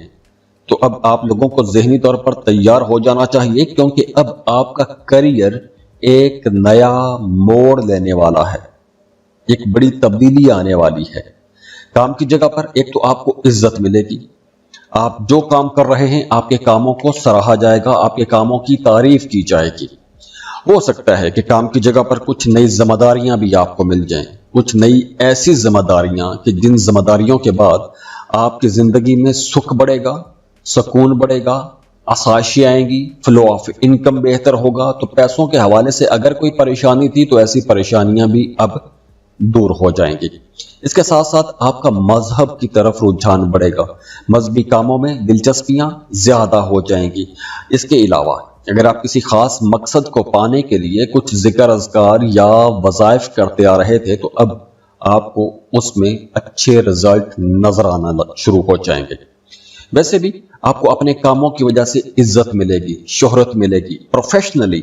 तो अब आप लोगों को ज़हनी तौर पर तैयार हो जाना चाहिए, क्योंकि अब आपका करियर एक नया मोड़ लेने वाला है। एक बड़ी तब्दीली आने वाली है। काम की जगह पर एक तो आपको इज्जत मिलेगी, आप जो काम कर रहे हैं आपके कामों को सराहा जाएगा, आपके कामों की तारीफ की जाएगी। हो सकता है कि काम की जगह पर कुछ नई जिम्मेदारियां भी आपको मिल जाएं, कुछ नई ऐसी जिम्मेदारियां कि जिन जिम्मेदारियों के बाद आपकी जिंदगी में सुख बढ़ेगा, सुकून बढ़ेगा, आसाइशें आएंगी, फ्लो ऑफ इनकम बेहतर होगा। तो पैसों के हवाले से अगर कोई परेशानी थी तो ऐसी परेशानियां भी अब दूर हो जाएंगी। इसके साथ साथ आपका मजहब की तरफ रुझान बढ़ेगा, मजहबी कामों में दिलचस्पियां ज्यादा हो जाएंगी। इसके अलावा अगर आप किसी खास मकसद को पाने के लिए कुछ जिक्र अज़कार या वज़ाइफ करते आ रहे थे तो अब आपको उसमें अच्छे रिजल्ट नजर आना शुरू हो जाएंगे। वैसे भी आपको अपने कामों की वजह से इज्जत मिलेगी, शोहरत मिलेगी। प्रोफेशनली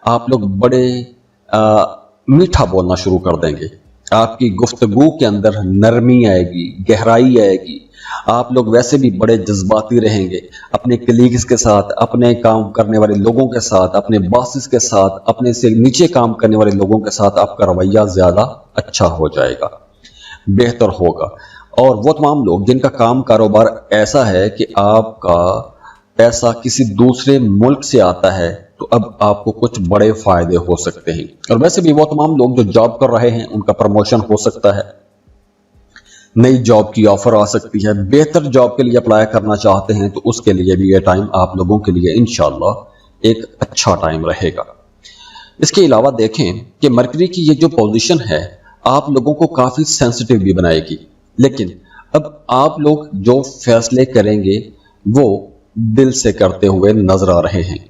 आप लोग बड़े मीठा बोलना शुरू कर देंगे। आपकी गुफ्तगू के अंदर नरमी आएगी, गहराई आएगी। आप लोग वैसे भी बड़े जज्बाती रहेंगे, अपने कलीग्स के साथ, अपने काम करने वाले लोगों के साथ, अपने बॉसेस के साथ, अपने से नीचे काम करने वाले लोगों के साथ आपका रवैया ज्यादा अच्छा हो जाएगा, बेहतर होगा। और वो तमाम लोग जिनका काम कारोबार ऐसा है कि आपका पैसा किसी दूसरे मुल्क से आता है, तो अब आपको कुछ बड़े फायदे हो सकते हैं। और वैसे भी वो तमाम लोग जो जॉब कर रहे हैं उनका प्रमोशन हो सकता है, नई जॉब की ऑफर आ सकती है, बेहतर जॉब के लिए अप्लाई करना चाहते हैं तो उसके लिए भी ये टाइम आप लोगों के लिए इंशाल्लाह एक अच्छा टाइम रहेगा। इसके अलावा देखें कि मरकरी की ये जो पोजीशन है आप लोगों को काफी सेंसिटिव भी बनाएगी, लेकिन अब आप लोग जो फैसले करेंगे वो दिल से करते हुए नजर आ रहे हैं।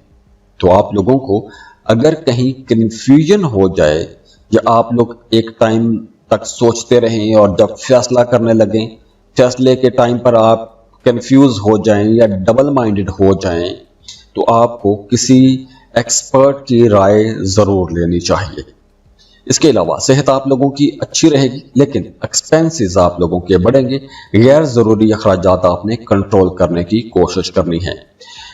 तो आप लोगों को अगर कहीं कंफ्यूजन हो जाए या आप लोग एक टाइम तक सोचते रहें और जब फैसला करने लगें, फैसले के टाइम पर आप कंफ्यूज हो जाएं या डबल माइंडेड हो जाएं, तो आपको किसी एक्सपर्ट की राय जरूर लेनी चाहिए। इसके अलावा सेहत आप लोगों की अच्छी रहेगी, लेकिन एक्सपेंसेस आप लोगों के बढ़ेंगे। गैर जरूरी अखराजात आपने कंट्रोल करने की कोशिश करनी है।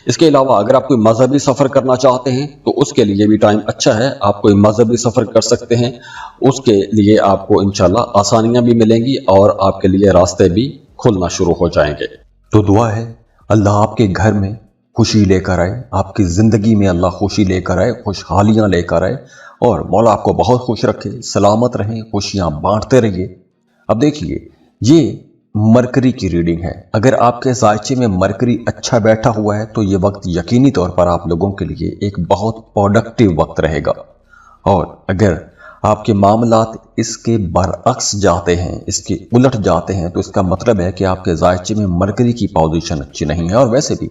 इसके अलावा अगर आप कोई मजहबी सफर करना चाहते हैं तो उसके लिए भी टाइम अच्छा है, आप कोई मजहबी सफर कर सकते हैं। उसके लिए आपको इंशाल्लाह आसानियां भी मिलेंगी और आपके लिए रास्ते भी खुलना शुरू हो जाएंगे। तो दुआ है अल्लाह आपके घर में खुशी लेकर आए, आपकी जिंदगी में अल्लाह खुशी लेकर आए, खुशहालियां लेकर आए और मौला आपको बहुत खुश रखे, सलामत रहें, खुशियां बांटते रहिए। अब देखिए ये मरकरी की रीडिंग है। अगर आपके जायचे में मरकरी अच्छा बैठा हुआ है तो ये वक्त यकीनी तौर पर आप लोगों के लिए एक बहुत प्रोडक्टिव वक्त रहेगा। और अगर आपके मामलात इसके बरअक्स जाते हैं, इसके उलट जाते हैं, तो इसका मतलब है कि आपके जायचे में मरकरी की पोजीशन अच्छी नहीं है। और वैसे भी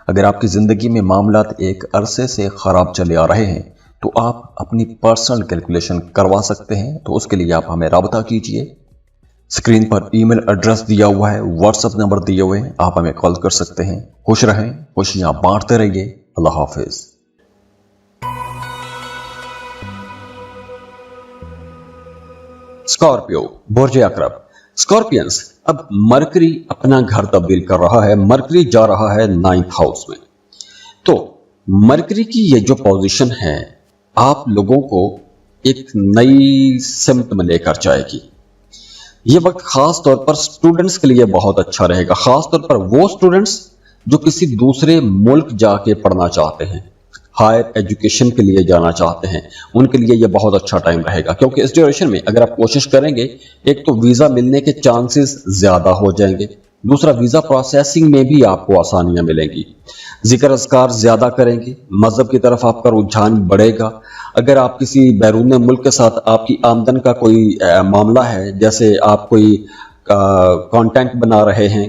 अगर आपकी जिंदगी में मामलात एक अरसे से खराब चले आ रहे हैं तो आप अपनी पर्सनल कैलकुलेशन करवा सकते हैं। तो उसके लिए आप हमें राब्ता कीजिए, स्क्रीन पर ईमेल एड्रेस दिया हुआ है, व्हाट्सएप नंबर दिए हुए हैं, आप हमें कॉल कर सकते हैं। खुश रहें, खुशियां बांटते रहिए। अल्लाह हाफिज। स्कॉर्पियो, बुर्ज अकरब। स्कॉर्पियंस, अब मरकरी अपना घर तब्दील कर रहा है, मरकरी जा रहा है 9th हाउस में। तो मरकरी की ये जो पोजीशन है आप लोगों को एक नई सिमत में लेकर जाएगी। ये वक्त खास तौर पर स्टूडेंट्स के लिए बहुत अच्छा रहेगा, खास तौर पर वो स्टूडेंट्स जो किसी दूसरे मुल्क जाके पढ़ना चाहते हैं, हायर एजुकेशन के लिए जाना चाहते हैं, उनके लिए ये बहुत अच्छा टाइम रहेगा। क्योंकि इस ड्यूरेशन में अगर आप कोशिश करेंगे, एक तो वीजा मिलने के चांसेस ज्यादा हो जाएंगे, दूसरा वीजा प्रोसेसिंग में भी आपको आसानियां मिलेंगी, जिक्र अज़कार ज्यादा करेंगे, मजहब की तरफ आपका रुझान बढ़ेगा। अगर आप किसी बैरून मुल्क के साथ आपकी आमदन का कोई मामला है, जैसे आप कोई कंटेंट बना रहे हैं,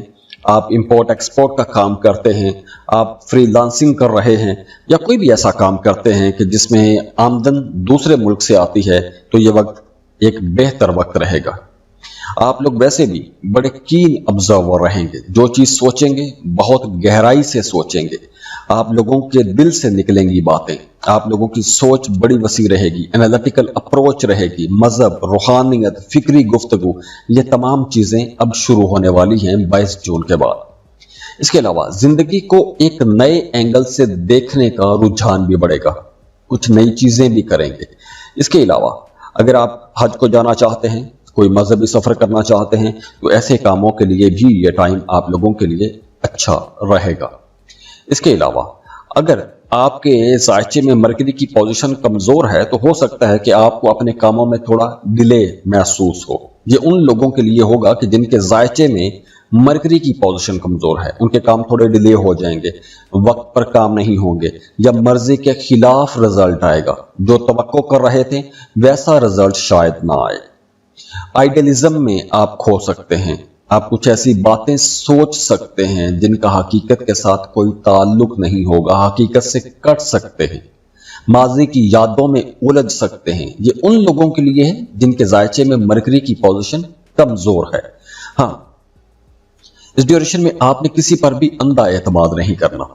आप इंपोर्ट एक्सपोर्ट का काम करते हैं, आप फ्रीलांसिंग कर रहे हैं, या कोई भी ऐसा काम करते हैं कि जिसमें आमदन दूसरे मुल्क से आती है, तो ये वक्त एक बेहतर वक्त रहेगा। आप लोग वैसे भी बड़े कीन ऑब्जर्वर रहेंगे, जो चीज सोचेंगे बहुत गहराई से सोचेंगे, आप लोगों के दिल से निकलेंगी बातें, आप लोगों की सोच बड़ी वसी रहेगी, एनालिटिकल अप्रोच रहेगी, मजहब, रूहानियत, फिक्री गुफ्तगू, ये तमाम चीजें अब शुरू होने वाली हैं 22 जून के बाद। इसके अलावा जिंदगी को एक नए एंगल से देखने का रुझान भी बढ़ेगा, कुछ नई चीजें भी करेंगे। इसके अलावा अगर आप हज को जाना चाहते हैं, कोई मजहबी सफर करना चाहते हैं, तो ऐसे कामों के लिए भी ये टाइम आप लोगों के लिए अच्छा रहेगा। इसके अलावा अगर आपके जायचे में मरकरी की पोजीशन कमजोर है तो हो सकता है कि आपको अपने कामों में थोड़ा डिले महसूस हो। ये उन लोगों के लिए होगा कि जिनके जायचे में मरकरी की पोजीशन कमजोर है, उनके काम थोड़े डिले हो जाएंगे, वक्त पर काम नहीं होंगे, या मर्जी के खिलाफ रिजल्ट आएगा, जो तवक्को कर रहे थे वैसा रिजल्ट शायद ना आए। आइडियलिज्म में आप खो सकते हैं, आप कुछ ऐसी बातें सोच सकते हैं जिनका हकीकत के साथ कोई ताल्लुक नहीं होगा, हकीकत से कट सकते हैं, माजी की यादों में उलझ सकते हैं। ये उन लोगों के लिए है जिनके जायचे में मरकरी की पोजीशन कमजोर है। हाँ, इस ड्यूरेशन में आपने किसी पर भी अंधा एतमाद नहीं करना,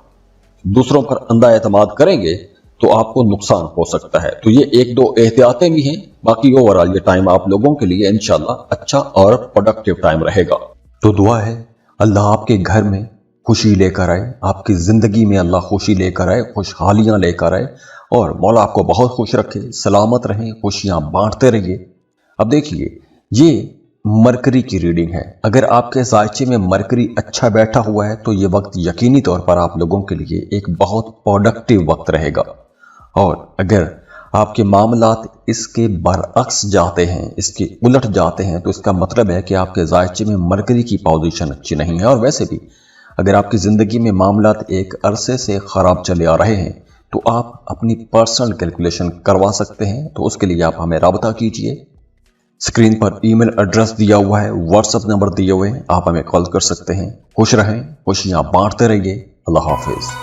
दूसरों पर अंधा एतमाद करेंगे तो आपको नुकसान हो सकता है। तो ये एक दो एहतियातें भी हैं, बाकी ओवरऑल ये टाइम आप लोगों के लिए इंशाल्लाह अच्छा और प्रोडक्टिव टाइम रहेगा। तो दुआ है अल्लाह आपके घर में खुशी लेकर आए, आपकी ज़िंदगी में अल्लाह खुशी लेकर आए, खुशहालियाँ लेकर आए और मौला आपको बहुत खुश रखे, सलामत रहें, खुशियाँ बांटते रहिए। अब देखिए, ये मरकरी की रीडिंग है। अगर आपके ज़ायचे में मरकरी अच्छा बैठा हुआ है तो ये वक्त यकीनी तौर पर आप लोगों के लिए एक बहुत प्रोडक्टिव वक्त रहेगा। और अगर आपके मामलात इसके बरअक्स जाते हैं, इसके उलट जाते हैं, तो इसका मतलब है कि आपके ज़ायचे में मरकरी की पोजीशन अच्छी नहीं है। और वैसे भी अगर आपकी ज़िंदगी में मामलात एक अरसे से ख़राब चले आ रहे हैं तो आप अपनी पर्सनल कैलकुलेशन करवा सकते हैं। तो उसके लिए आप हमें राब्ता कीजिए। स्क्रीन पर ईमेल एड्रेस दिया हुआ है, व्हाट्सएप नंबर दिए हुए हैं, आप हमें कॉल कर सकते हैं। खुश रहें, खुशियाँ बांटते रहिए। अल्लाह हाफिज़।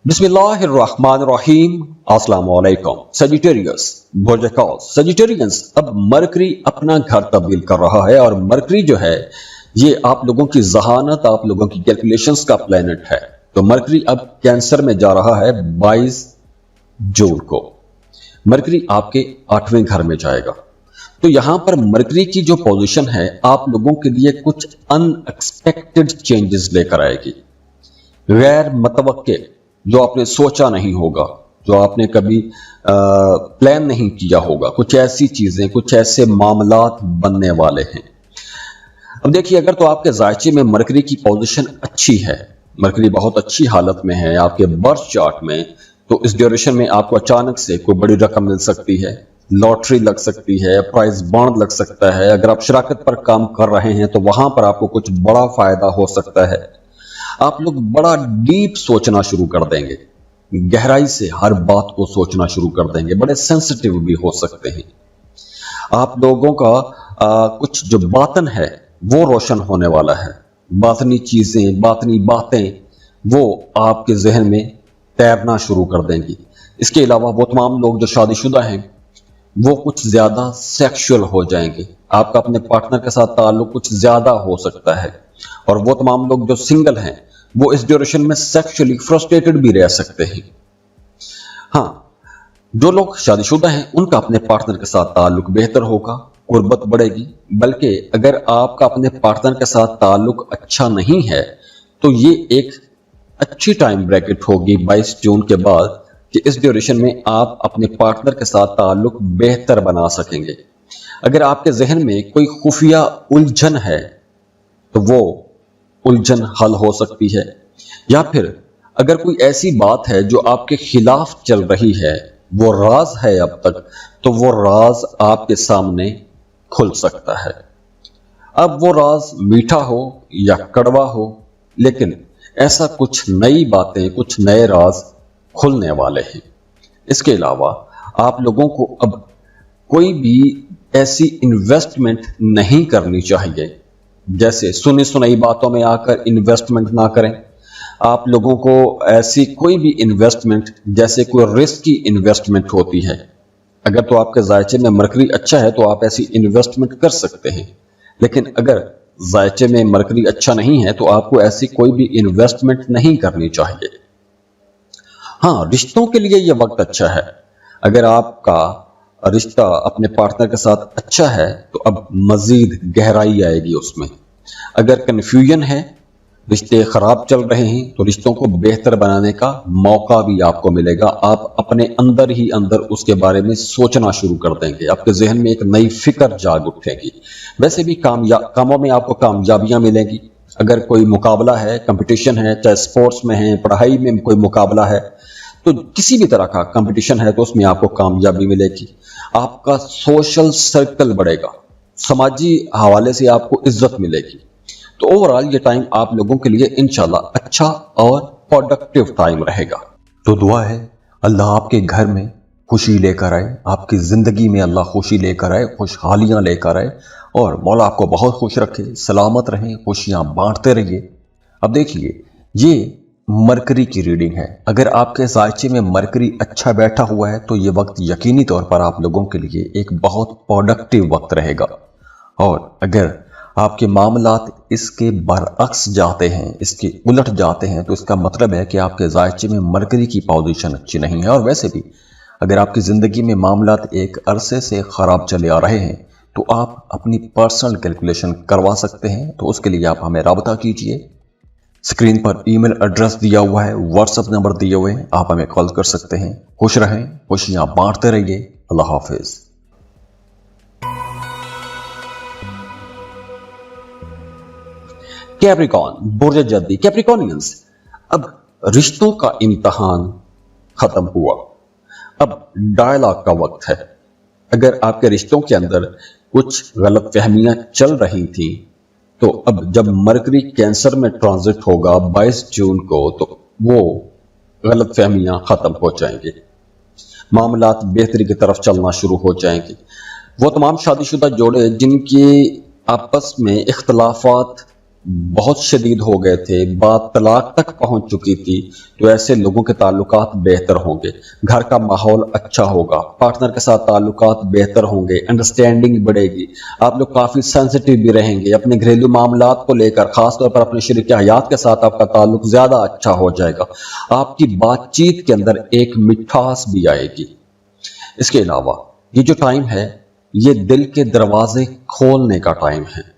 बिस्मिल्लाहिर्रहमानिर्रहीम। अस्सलाम वालेकुम। सजिटेरियस बोरजकॉस सजिटेरियंस, अब मरकरी अपना घर तब्दील कर रहा है और मरकरी जो है ये आप लोगों की जहानत, आप लोगों की कैलकुलेशंस का प्लैनेट है। तो मरकरी अब कैंसर में जा रहा है 22 जून को। मरकरी आपके 8वें घर में जाएगा। तो यहां पर मरकरी की जो पोजीशन है आप लोगों के लिए कुछ अनएक्सपेक्टेड चेंजेस लेकर आएगी, गैर मतवक्के, जो आपने सोचा नहीं होगा, जो आपने कभी प्लान नहीं किया होगा। कुछ ऐसी चीजें, कुछ ऐसे मामलात बनने वाले हैं। अब देखिए, अगर तो आपके ज़ायचे में मरकरी की पोजीशन अच्छी है, मरकरी बहुत अच्छी हालत में है आपके बर्थ चार्ट में, तो इस ड्यूरेशन में आपको अचानक से कोई बड़ी रकम मिल सकती है, लॉटरी लग सकती है, प्राइज बॉन्ड लग सकता है। अगर आप शराकत पर काम कर रहे हैं तो वहां पर आपको कुछ बड़ा फायदा हो सकता है। आप लोग बड़ा डीप सोचना शुरू कर देंगे, गहराई से हर बात को सोचना शुरू कर देंगे, बड़े सेंसिटिव भी हो सकते हैं। आप लोगों का कुछ जो बातन है वो रोशन होने वाला है। बातनी चीजें, बातनी बातें वो आपके जहन में तैरना शुरू कर देंगी। इसके अलावा वो तमाम लोग जो शादीशुदा हैं वो कुछ ज्यादा सेक्सुअल हो जाएंगे। आपका अपने पार्टनर के साथ ताल्लुक कुछ ज्यादा हो सकता है। और वो तमाम लोग जो सिंगल हैं वो इस ड्यूरेशन में सेक्सुअली फ्रस्ट्रेटेड भी रह सकते हैं। हाँ, जो लोग शादीशुदा हैं उनका अपने पार्टनर के साथ ताल्लुक बेहतर होगा, कुर्बत बढ़ेगी। बल्कि अगर आपका अपने पार्टनर के साथ ताल्लुक अच्छा नहीं है तो ये एक अच्छी टाइम ब्रैकेट होगी 22 जून के बाद कि इस ड्यूरेशन में आप अपने पार्टनर के साथ ताल्लुक बेहतर बना सकेंगे। अगर आपके जहन में कोई खुफिया उलझन है तो वो उलझन हल हो सकती है, या फिर अगर कोई ऐसी बात है जो आपके खिलाफ चल रही है, वो राज है अब तक, तो वो राज आपके सामने खुल सकता है। अब वो राज मीठा हो या कड़वा हो, लेकिन ऐसा कुछ नई बातें, कुछ नए राज खुलने वाले हैं। इसके अलावा आप लोगों को अब कोई भी ऐसी इन्वेस्टमेंट नहीं करनी चाहिए, जैसे सुनी सुनाई बातों में आकर इन्वेस्टमेंट ना करें। आप लोगों को ऐसी कोई भी इन्वेस्टमेंट, जैसे कोई रिस्की इन्वेस्टमेंट होती है, अगर तो आपके ज़ायचे में मरकरी अच्छा है तो आप ऐसी इन्वेस्टमेंट कर सकते हैं। लेकिन अगर ज़ायचे में मरकरी अच्छा नहीं है तो आपको ऐसी कोई भी इन्वेस्टमेंट नहीं करनी चाहिए। हाँ, रिश्तों के लिए यह वक्त अच्छा है। अगर आपका रिश्ता अपने पार्टनर के साथ अच्छा है तो अब मजीद गहराई आएगी उसमें। अगर कन्फ्यूजन है, रिश्ते खराब चल रहे हैं, तो रिश्तों को बेहतर बनाने का मौका भी आपको मिलेगा। आप अपने अंदर ही अंदर उसके बारे में सोचना शुरू कर देंगे, आपके जहन में एक नई फिक्र जाग उठेगी। वैसे भी कामों में आपको कामयाबियां मिलेंगी। अगर कोई मुकाबला है, कंपटीशन है, चाहे स्पोर्ट्स में है, पढ़ाई में कोई मुकाबला है, तो किसी भी तरह का कंपटीशन है तो उसमें आपको कामयाबी मिलेगी। आपका सोशल सर्कल बढ़ेगा, समाजी हवाले से आपको इज्जत मिलेगी। तो ओवरऑल ये टाइम आप लोगों के लिए इंशाल्लाह अच्छा और प्रोडक्टिव टाइम रहेगा। तो दुआ है अल्लाह आपके घर में खुशी लेकर आए, आपकी जिंदगी में अल्लाह खुशी लेकर आए, खुशहालियां लेकर आए और मौला आपको बहुत खुश रखे, सलामत रहें, खुशियां बांटते रहिए। अब देखिए, ये मरकरी की रीडिंग है। अगर आपके ज़ायचे में मरकरी अच्छा बैठा हुआ है तो ये वक्त यकीनी तौर पर आप लोगों के लिए एक बहुत प्रोडक्टिव वक्त रहेगा। और अगर आपके मामलात इसके बरअक्स जाते हैं, इसके उलट जाते हैं, तो इसका मतलब है कि आपके ज़ायचे में मरकरी की पोजीशन अच्छी नहीं है। और वैसे भी اگر آپ کی زندگی میں معاملات ایک عرصے سے خراب چلے آ رہے ہیں تو آپ اپنی پرسنل کیلکولیشن کروا سکتے ہیں، تو اس کے لیے آپ ہمیں رابطہ کیجئے۔ اسکرین پر ای میل ایڈریس دیا ہوا ہے، واٹس ایپ نمبر دیے ہوئے ہیں، آپ ہمیں کال کر سکتے ہیں۔ خوش رہیں، خوشیاں بانٹتے رہیے۔ اللہ حافظ۔ کیپریکون، برج جدی، کیپریکونینز، اب رشتوں کا امتحان ختم ہوا، اب ڈائلاگ کا وقت ہے۔ اگر آپ کے رشتوں کے اندر کچھ غلط فہمیاں چل رہی تھیں تو اب جب مرکری کینسر میں ٹرانزٹ ہوگا 22 جون کو تو وہ غلط فہمیاں ختم ہو جائیں گے، معاملات بہتری کی طرف چلنا شروع ہو جائیں گے۔ وہ تمام شادی شدہ جوڑے جن کے آپس میں اختلافات بہت شدید ہو گئے تھے، بات طلاق تک پہنچ چکی تھی، تو ایسے لوگوں کے تعلقات بہتر ہوں گے، گھر کا ماحول اچھا ہوگا، پارٹنر کے ساتھ تعلقات بہتر ہوں گے، انڈرسٹینڈنگ بڑھے گی، آپ لوگ کافی سینسٹیو بھی رہیں گے اپنے گھریلو معاملات کو لے کر، خاص طور پر اپنے شریک حیات کے ساتھ آپ کا تعلق زیادہ اچھا ہو جائے گا، آپ کی بات چیت کے اندر ایک مٹھاس بھی آئے گی۔ اس کے علاوہ یہ جو ٹائم ہے یہ دل کے دروازے کھولنے کا ٹائم ہے،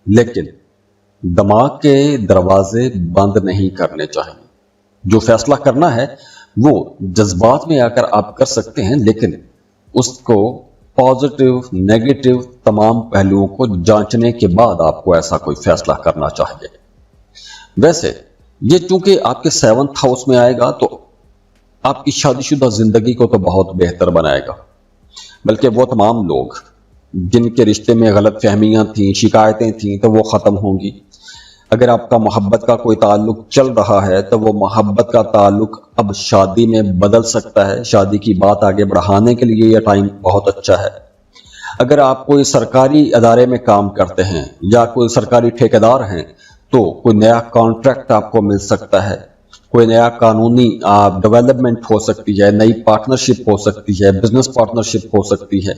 لیکن دماغ کے دروازے بند نہیں کرنے چاہیے۔ جو فیصلہ کرنا ہے وہ جذبات میں آ کر آپ کر سکتے ہیں، لیکن اس کو پازیٹیو نیگیٹو تمام پہلوؤں کو جانچنے کے بعد آپ کو ایسا کوئی فیصلہ کرنا چاہیے۔ ویسے یہ چونکہ آپ کے 7th ہاؤس میں آئے گا تو آپ کی شادی شدہ زندگی کو تو بہت بہتر بنائے گا، بلکہ وہ تمام لوگ جن کے رشتے میں غلط فہمیاں تھیں، شکایتیں تھیں، تو وہ ختم ہوں گی۔ اگر آپ کا محبت کا کوئی تعلق چل رہا ہے تو وہ محبت کا تعلق اب شادی میں بدل سکتا ہے، شادی کی بات آگے بڑھانے کے لیے یہ ٹائم بہت اچھا ہے۔ اگر آپ کوئی سرکاری ادارے میں کام کرتے ہیں یا کوئی سرکاری ٹھیکیدار ہیں تو کوئی نیا کانٹریکٹ آپ کو مل سکتا ہے، کوئی نیا قانونی ڈیولپمنٹ ہو سکتی ہے، نئی پارٹنرشپ ہو سکتی ہے، بزنس پارٹنرشپ ہو سکتی ہے،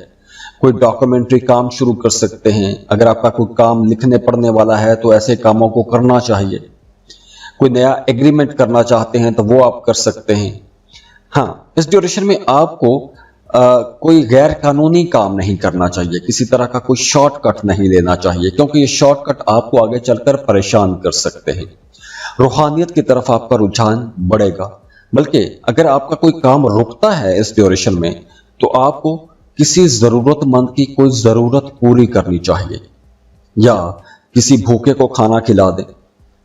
کوئی ڈاکومنٹری کام شروع کر سکتے ہیں۔ اگر آپ کا کوئی کام لکھنے پڑھنے والا ہے تو ایسے کاموں کو کرنا چاہیے۔ کوئی نیا ایگریمنٹ کرنا چاہتے ہیں تو وہ آپ کر سکتے ہیں۔ ہاں، اس ڈیوریشن میں آپ کو کوئی غیر قانونی کام نہیں کرنا چاہیے، کسی طرح کا کوئی شارٹ کٹ نہیں لینا چاہیے، کیونکہ یہ شارٹ کٹ آپ کو آگے چل کر پریشان کر سکتے ہیں۔ روحانیت کی طرف آپ کا رجحان بڑھے گا، بلکہ اگر آپ کا کوئی کام رکتا ہے اس ڈیوریشن میں تو آپ کو کسی ضرورت مند کی کوئی ضرورت پوری کرنی چاہیے، یا کسی بھوکے کو کھانا کھلا دیں،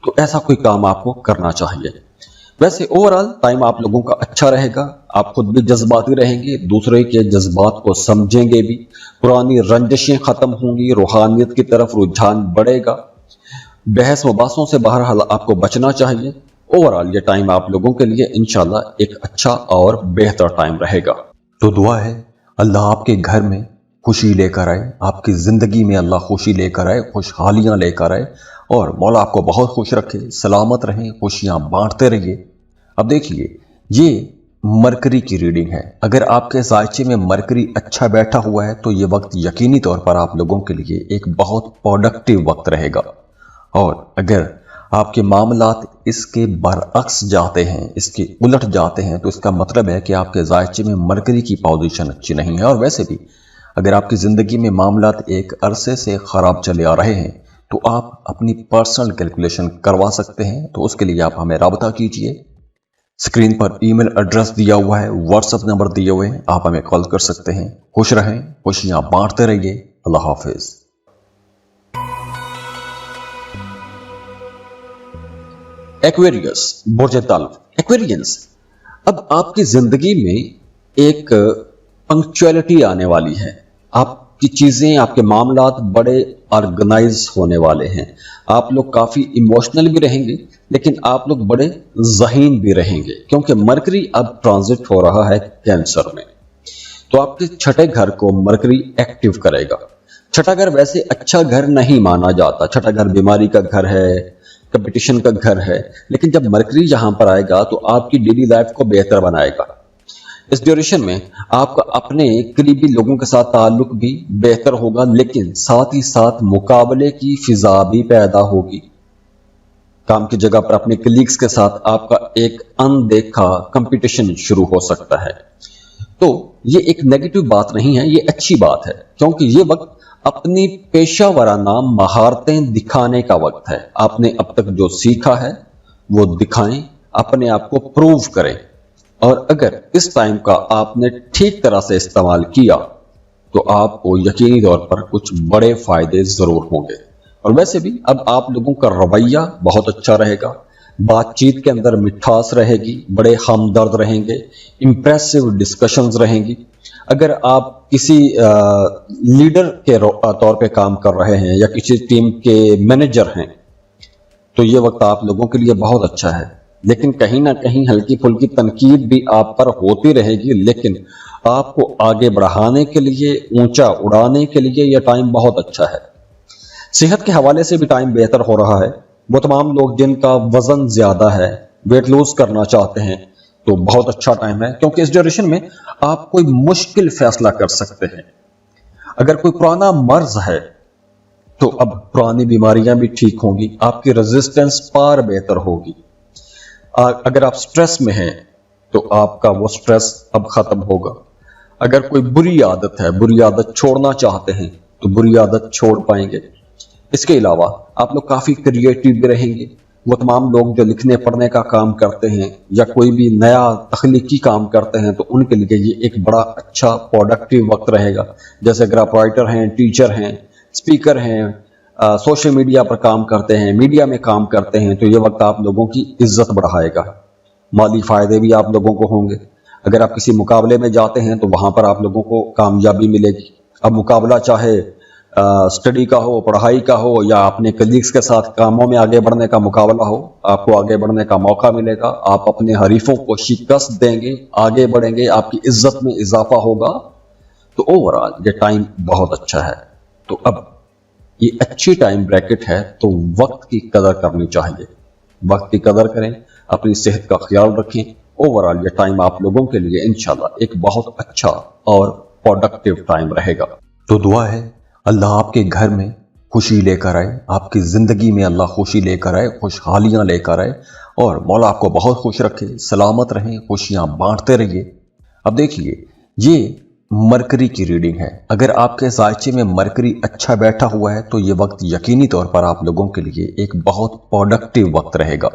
تو ایسا کوئی کام آپ کو کرنا چاہیے۔ ویسے اوورآل ٹائم آپ لوگوں کا اچھا رہے گا، آپ خود بھی جذباتی رہیں گے، دوسرے کے جذبات کو سمجھیں گے بھی، پرانی رنجشیں ختم ہوں گی، روحانیت کی طرف رجحان بڑھے گا۔ بحث مباحثوں سے بہرحال آپ کو بچنا چاہیے۔ اوورآل یہ ٹائم آپ لوگوں کے لیے انشاءاللہ ایک اچھا اور بہتر ٹائم رہے گا۔ تو دعا ہے اللہ آپ کے گھر میں خوشی لے کر آئے، آپ کی زندگی میں اللہ خوشی لے کر آئے، خوشحالیاں لے کر آئے، اور مولا آپ کو بہت خوش رکھے، سلامت رہیں، خوشیاں بانٹتے رہیے۔ اب دیکھیے یہ مرکری کی ریڈنگ ہے، اگر آپ کے ذائچے میں مرکری اچھا بیٹھا ہوا ہے تو یہ وقت یقینی طور پر آپ لوگوں کے لیے ایک بہت پروڈکٹیو وقت رہے گا، اور اگر آپ کے معاملات اس کے برعکس جاتے ہیں، اس کے الٹ جاتے ہیں، تو اس کا مطلب ہے کہ آپ کے ذائچے میں مرکری کی پوزیشن اچھی نہیں ہے۔ اور ویسے بھی اگر آپ کی زندگی میں معاملات ایک عرصے سے خراب چلے آ رہے ہیں تو آپ اپنی پرسنل کیلکولیشن کروا سکتے ہیں، تو اس کے لیے آپ ہمیں رابطہ کیجئے۔ اسکرین پر ای میل ایڈریس دیا ہوا ہے، واٹس ایپ نمبر دیے ہوئے ہیں، آپ ہمیں کال کر سکتے ہیں۔ خوش رہیں، خوشیاں بانٹتے رہیے۔ اللہ حافظ۔ ایکویریس، برج طلب، ایکویرینس، اب آپ کی زندگی میں ایک پنکچویلٹی آنے والی ہے، آپ کی چیزیں، آپ کے معاملات بڑے آرگنائز ہونے والے ہیں، آپ لوگ کافی ایموشنل بھی رہیں گے، لیکن آپ لوگ بڑے ذہین بھی رہیں گے، کیونکہ مرکری اب ٹرانزٹ ہو رہا ہے کینسر میں، تو آپ کے چھٹے گھر کو مرکری ایکٹیو کرے گا۔ چھٹا گھر ویسے اچھا گھر نہیں مانا جاتا، چھٹا گھر بیماری کا گھر ہے، کمپٹیشن کا گھر ہے، لیکن جب مرکری یہاں پر آئے گا تو آپ کی ڈیلی لائف کو بہتر بنائے گا۔ اس ڈیوریشن میں آپ کا اپنے قریبی لوگوں کے ساتھ تعلق بھی بہتر ہوگا، لیکن ساتھ ہی ساتھ مقابلے کی فضا بھی پیدا ہوگی۔ کام کی جگہ پر اپنے کلیگز کے ساتھ آپ کا ایک اندیکھا کمپٹیشن شروع ہو سکتا ہے۔ तो ये एक नेगेटिव बात नहीं है, ये अच्छी बात है, क्योंकि ये वक्त अपनी पेशा वराना महारतें दिखाने का वक्त है। आपने अब तक जो सीखा है वो दिखाएं, अपने आप को प्रूव करें, और अगर इस टाइम का आपने ठीक तरह से इस्तेमाल किया तो आपको यकीनी तौर पर कुछ बड़े फायदे जरूर होंगे। और वैसे भी अब आप लोगों का रवैया बहुत अच्छा रहेगा, बातचीत के अंदर मिठास रहेगी, बड़े हमदर्द रहेंगे, इंप्रेसिव डिस्कशंस रहेंगी। अगर आप किसी लीडर के तौर पे काम कर रहे हैं या किसी टीम के मैनेजर हैं तो ये वक्त आप लोगों के लिए बहुत अच्छा है, लेकिन कहीं ना कहीं हल्की फुल्की तनकीद भी आप पर होती रहेगी, लेकिन आपको आगे बढ़ाने के लिए, ऊंचा उड़ाने के लिए यह टाइम बहुत अच्छा है। सेहत के हवाले से भी टाइम बेहतर हो रहा है। वो तमाम लोग जिनका वजन ज्यादा है, वेट लूज करना चाहते हैं, तो बहुत अच्छा टाइम है, क्योंकि इस ड्यूरेशन में आप कोई मुश्किल फैसला कर सकते हैं। अगर कोई पुराना मर्ज है तो अब पुरानी बीमारियां भी ठीक होंगी, आपकी रेजिस्टेंस पार बेहतर होगी। अगर आप स्ट्रेस में हैं तो आपका वो स्ट्रेस अब खत्म होगा। अगर कोई बुरी आदत है, बुरी आदत छोड़ना चाहते हैं तो बुरी आदत छोड़ पाएंगे। इसके अलावा आप लोग काफी क्रिएटिव भी रहेंगे। वो तमाम लोग जो लिखने पढ़ने का काम करते हैं या कोई भी नया तख्लीकी काम करते हैं तो उनके लिए ये एक बड़ा अच्छा प्रोडक्टिव वक्त रहेगा। जैसे अगर आप राइटर हैं, टीचर हैं, स्पीकर हैं, सोशल मीडिया पर काम करते हैं, मीडिया में काम करते हैं, तो ये वक्त आप लोगों की इज्जत बढ़ाएगा। माली फायदे भी आप लोगों को होंगे। अगर आप किसी मुकाबले में जाते हैं तो वहां पर आप लोगों को कामयाबी मिलेगी। अब मुकाबला चाहे स्टडी का हो, पढ़ाई का हो, या अपने कलीग्स के साथ कामों में आगे बढ़ने का मुकाबला हो, आपको आगे बढ़ने का मौका मिलेगा। आप अपने हरीफों को शिकस्त देंगे, आगे बढ़ेंगे, आपकी इज्जत में इजाफा होगा। तो ओवरऑल ये टाइम बहुत अच्छा है। तो अब ये अच्छी टाइम ब्रैकेट है, तो वक्त की कदर करनी चाहिए। वक्त की कदर करें, अपनी सेहत का ख्याल रखें। ओवरऑल ये टाइम आप लोगों के लिए इंशाल्लाह एक बहुत अच्छा और प्रोडक्टिव टाइम रहेगा। तो दुआ है अल्लाह आपके घर में खुशी लेकर आए, आपकी जिंदगी में अल्लाह खुशी लेकर आए, खुशहालियां लेकर आए, और मौला आपको बहुत खुश रखे, सलामत रहें, खुशियां बांटते रहिए। अब देखिए, ये मरकरी की रीडिंग है। अगर आपके जायचे में मरकरी अच्छा बैठा हुआ है तो ये वक्त यकीनी तौर पर आप लोगों के लिए एक बहुत प्रोडक्टिव वक्त रहेगा।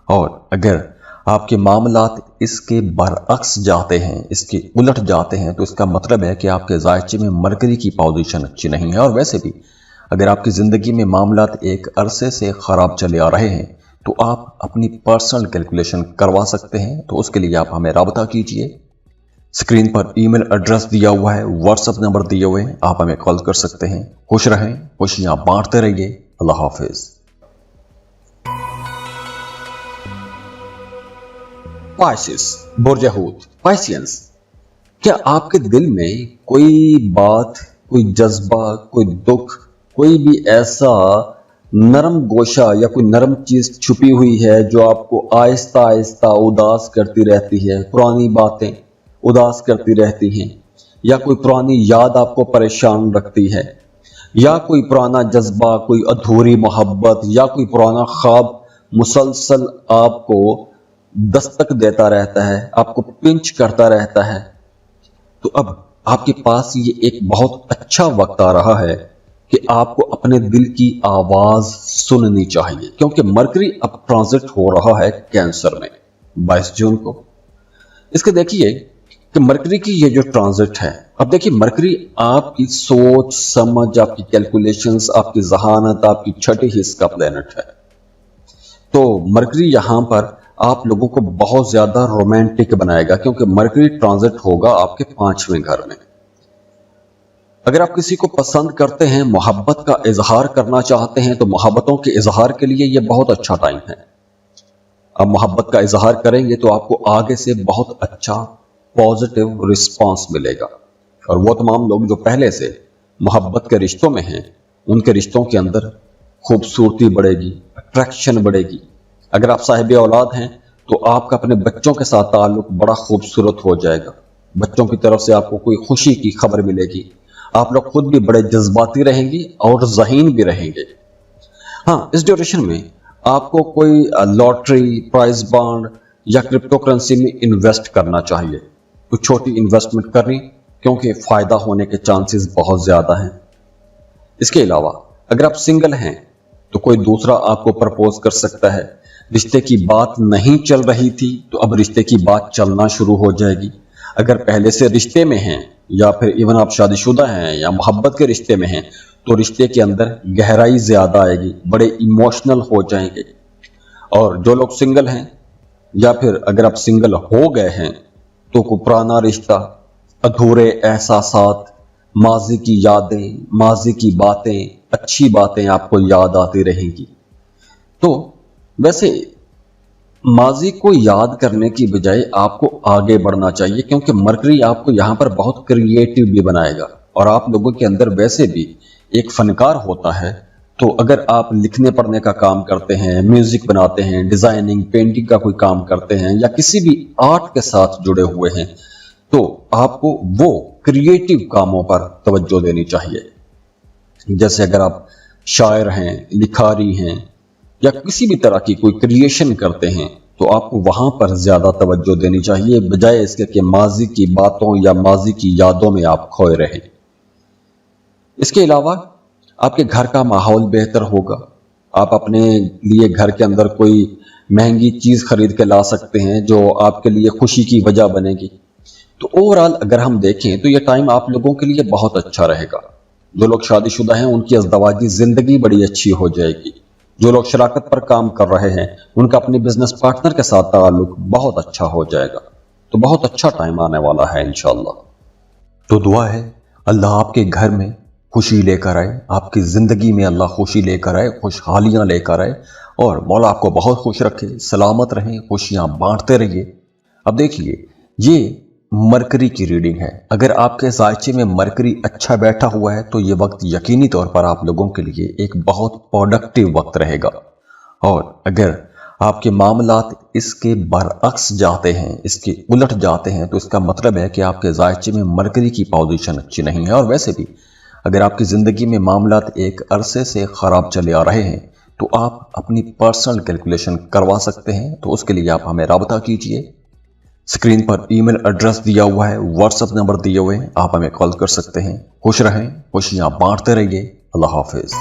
और अगर आपके मामलात इसके बरअक्स जाते हैं, इसके उलट जाते हैं, तो इसका मतलब है कि आपके जायचे में मरकरी की पोजीशन अच्छी नहीं है। और वैसे भी अगर आपकी ज़िंदगी में मामलात एक अरसे से ख़राब चले आ रहे हैं तो आप अपनी पर्सनल कैलकुलेशन करवा सकते हैं। तो उसके लिए आप हमें राब्ता कीजिए। स्क्रीन पर ईमेल एड्रेस दिया हुआ है, व्हाट्सएप नंबर दिए हुए हैं, आप हमें कॉल कर सकते हैं। खुश रहें, खुशियां बांटते रहिए। अल्लाह हाफिज। पाइसेस, बुर्ज हूत, पाइसियंस, क्या आपके दिल में कोई बात, कोई जज्बा, कोई दुख, कोई भी ऐसा नरम गोशा या कोई नरम चीज छुपी हुई है जो आपको आहिस्ता आहिस्ता उदास करती रहती है? पुरानी बातें उदास करती रहती हैं, या कोई पुरानी याद आपको परेशान रखती है, या कोई पुराना जज्बा, कोई अधूरी मोहब्बत, या कोई पुराना ख्वाब मुसलसल आपको दस्तक देता रहता है, आपको पिंच करता रहता है। तो अब आपके पास ये एक बहुत अच्छा वक्त आ रहा है कि आपको अपने दिल की आवाज सुननी चाहिए, क्योंकि मरकरी अब ट्रांजिट हो रहा है कैंसर में 22 जून को। इसके देखिए कि मरकरी की ये जो ट्रांजिट है, अब देखिए मरकरी आपकी सोच समझ, आपकी कैलकुलेशंस, आपकी जहानत, आपकी छठी हिस्स का प्लेनेट है। तो मरकरी यहां पर आप लोगों को बहुत ज्यादा रोमांटिक बनाएगा, क्योंकि मरकरी ट्रांजिट होगा आपके 5वें घर में। अगर आप किसी को पसंद करते हैं, मोहब्बत का इजहार करना चाहते हैं, तो मोहब्बतों के इजहार के लिए यह बहुत अच्छा टाइम है। अब मोहब्बत का इजहार करेंगे तो आपको आगे से बहुत अच्छा पॉजिटिव रिस्पांस मिलेगा। और वो तमाम लोग जो पहले से मोहब्बत के रिश्तों में हैं, उनके रिश्तों के अंदर खूबसूरती बढ़ेगी, अट्रैक्शन बढ़ेगी। अगर आप साहिब औलाद हैं तो आपका अपने बच्चों के साथ ताल्लुक बड़ा खूबसूरत हो जाएगा। बच्चों की तरफ से आपको कोई खुशी की खबर मिलेगी। आप लोग खुद भी बड़े जज्बाती रहेंगे और ज़हीन भी रहेंगे। हाँ, इस ड्यूरेशन में आपको कोई लॉटरी, प्राइज बॉन्ड या क्रिप्टो करेंसी में इन्वेस्ट करना चाहिए। कुछ छोटी इन्वेस्टमेंट करनी, क्योंकि फायदा होने के चांसेस बहुत ज्यादा हैं। इसके अलावा अगर आप सिंगल हैं तो कोई दूसरा आपको प्रपोज कर सकता है। रिश्ते की बात नहीं चल रही थी तो अब रिश्ते की बात चलना शुरू हो जाएगी। अगर पहले से रिश्ते में हैं या फिर इवन आप शादीशुदा हैं या मोहब्बत के रिश्ते में हैं तो रिश्ते के अंदर गहराई ज्यादा आएगी, बड़े इमोशनल हो जाएंगे। और जो लोग सिंगल हैं या फिर अगर आप सिंगल हो गए हैं तो कोई पुराना रिश्ता, अधूरे एहसासात, माजी की यादें, माजी की बातें, अच्छी बातें आपको याद आती रहेंगी। तो वैसे माजी को याद करने की बजाय आपको आगे बढ़ना चाहिए, क्योंकि मरकरी आपको यहां पर बहुत क्रिएटिव भी बनाएगा। और आप लोगों के अंदर वैसे भी एक फनकार होता है, तो अगर आप लिखने पढ़ने का काम करते हैं, म्यूजिक बनाते हैं, डिजाइनिंग पेंटिंग का कोई काम करते हैं या किसी भी आर्ट के साथ जुड़े हुए हैं, तो आपको वो क्रिएटिव कामों पर तवज्जो देनी चाहिए। जैसे अगर आप शायर हैं, लिखारी हैं या किसी भी तरह की कोई क्रिएशन करते हैं तो आपको वहां पर ज्यादा तवज्जो देनी चाहिए, बजाय इसके कि माजी की बातों या माजी की यादों में आप खोए रहें। इसके अलावा आपके घर का माहौल बेहतर होगा। आप अपने लिए घर के अंदर कोई महंगी चीज खरीद के ला सकते हैं जो आपके लिए खुशी की वजह बनेगी। तो ओवरऑल अगर हम देखें तो ये टाइम आप लोगों के लिए बहुत अच्छा रहेगा। जो लोग शादीशुदा हैं उनकी अज़दवाजी जिंदगी बड़ी अच्छी हो जाएगी। जो लोग शराकत पर काम कर रहे हैं उनका अपने बिजनेस पार्टनर के साथ ताल्लुक बहुत अच्छा हो जाएगा। तो बहुत अच्छा टाइम आने वाला है इंशाअल्लाह। तो दुआ है अल्लाह आपके घर में खुशी लेकर आए, आपकी जिंदगी में अल्लाह खुशी लेकर आए, खुशहालियां लेकर आए और मौला आपको बहुत खुश रखे, सलामत रहें, खुशियां बांटते रहिए। अब देखिए, ये मरकरी की रीडिंग है। अगर आपके जायचे में मरकरी अच्छा बैठा हुआ है तो ये वक्त यकीनी तौर पर आप लोगों के लिए एक बहुत प्रोडक्टिव वक्त रहेगा। और अगर आपके मामलात इसके बरअक्स जाते हैं, इसके उलट जाते हैं, तो इसका मतलब है कि आपके जायचे में मरकरी की पोजीशन अच्छी नहीं है। और वैसे भी अगर आपकी जिंदगी में मामलात एक अरसे से खराब चले आ रहे हैं तो आप अपनी पर्सनल कैलकुलेशन करवा सकते हैं। तो उसके लिए आप हमें राब्ता कीजिए। स्क्रीन पर ईमेल एड्रेस दिया हुआ है, व्हाट्सएप नंबर दिए हुए हैं, आप हमें कॉल कर सकते हैं। खुश रहें, खुशियां बांटते रहिए। अल्लाह हाफिज।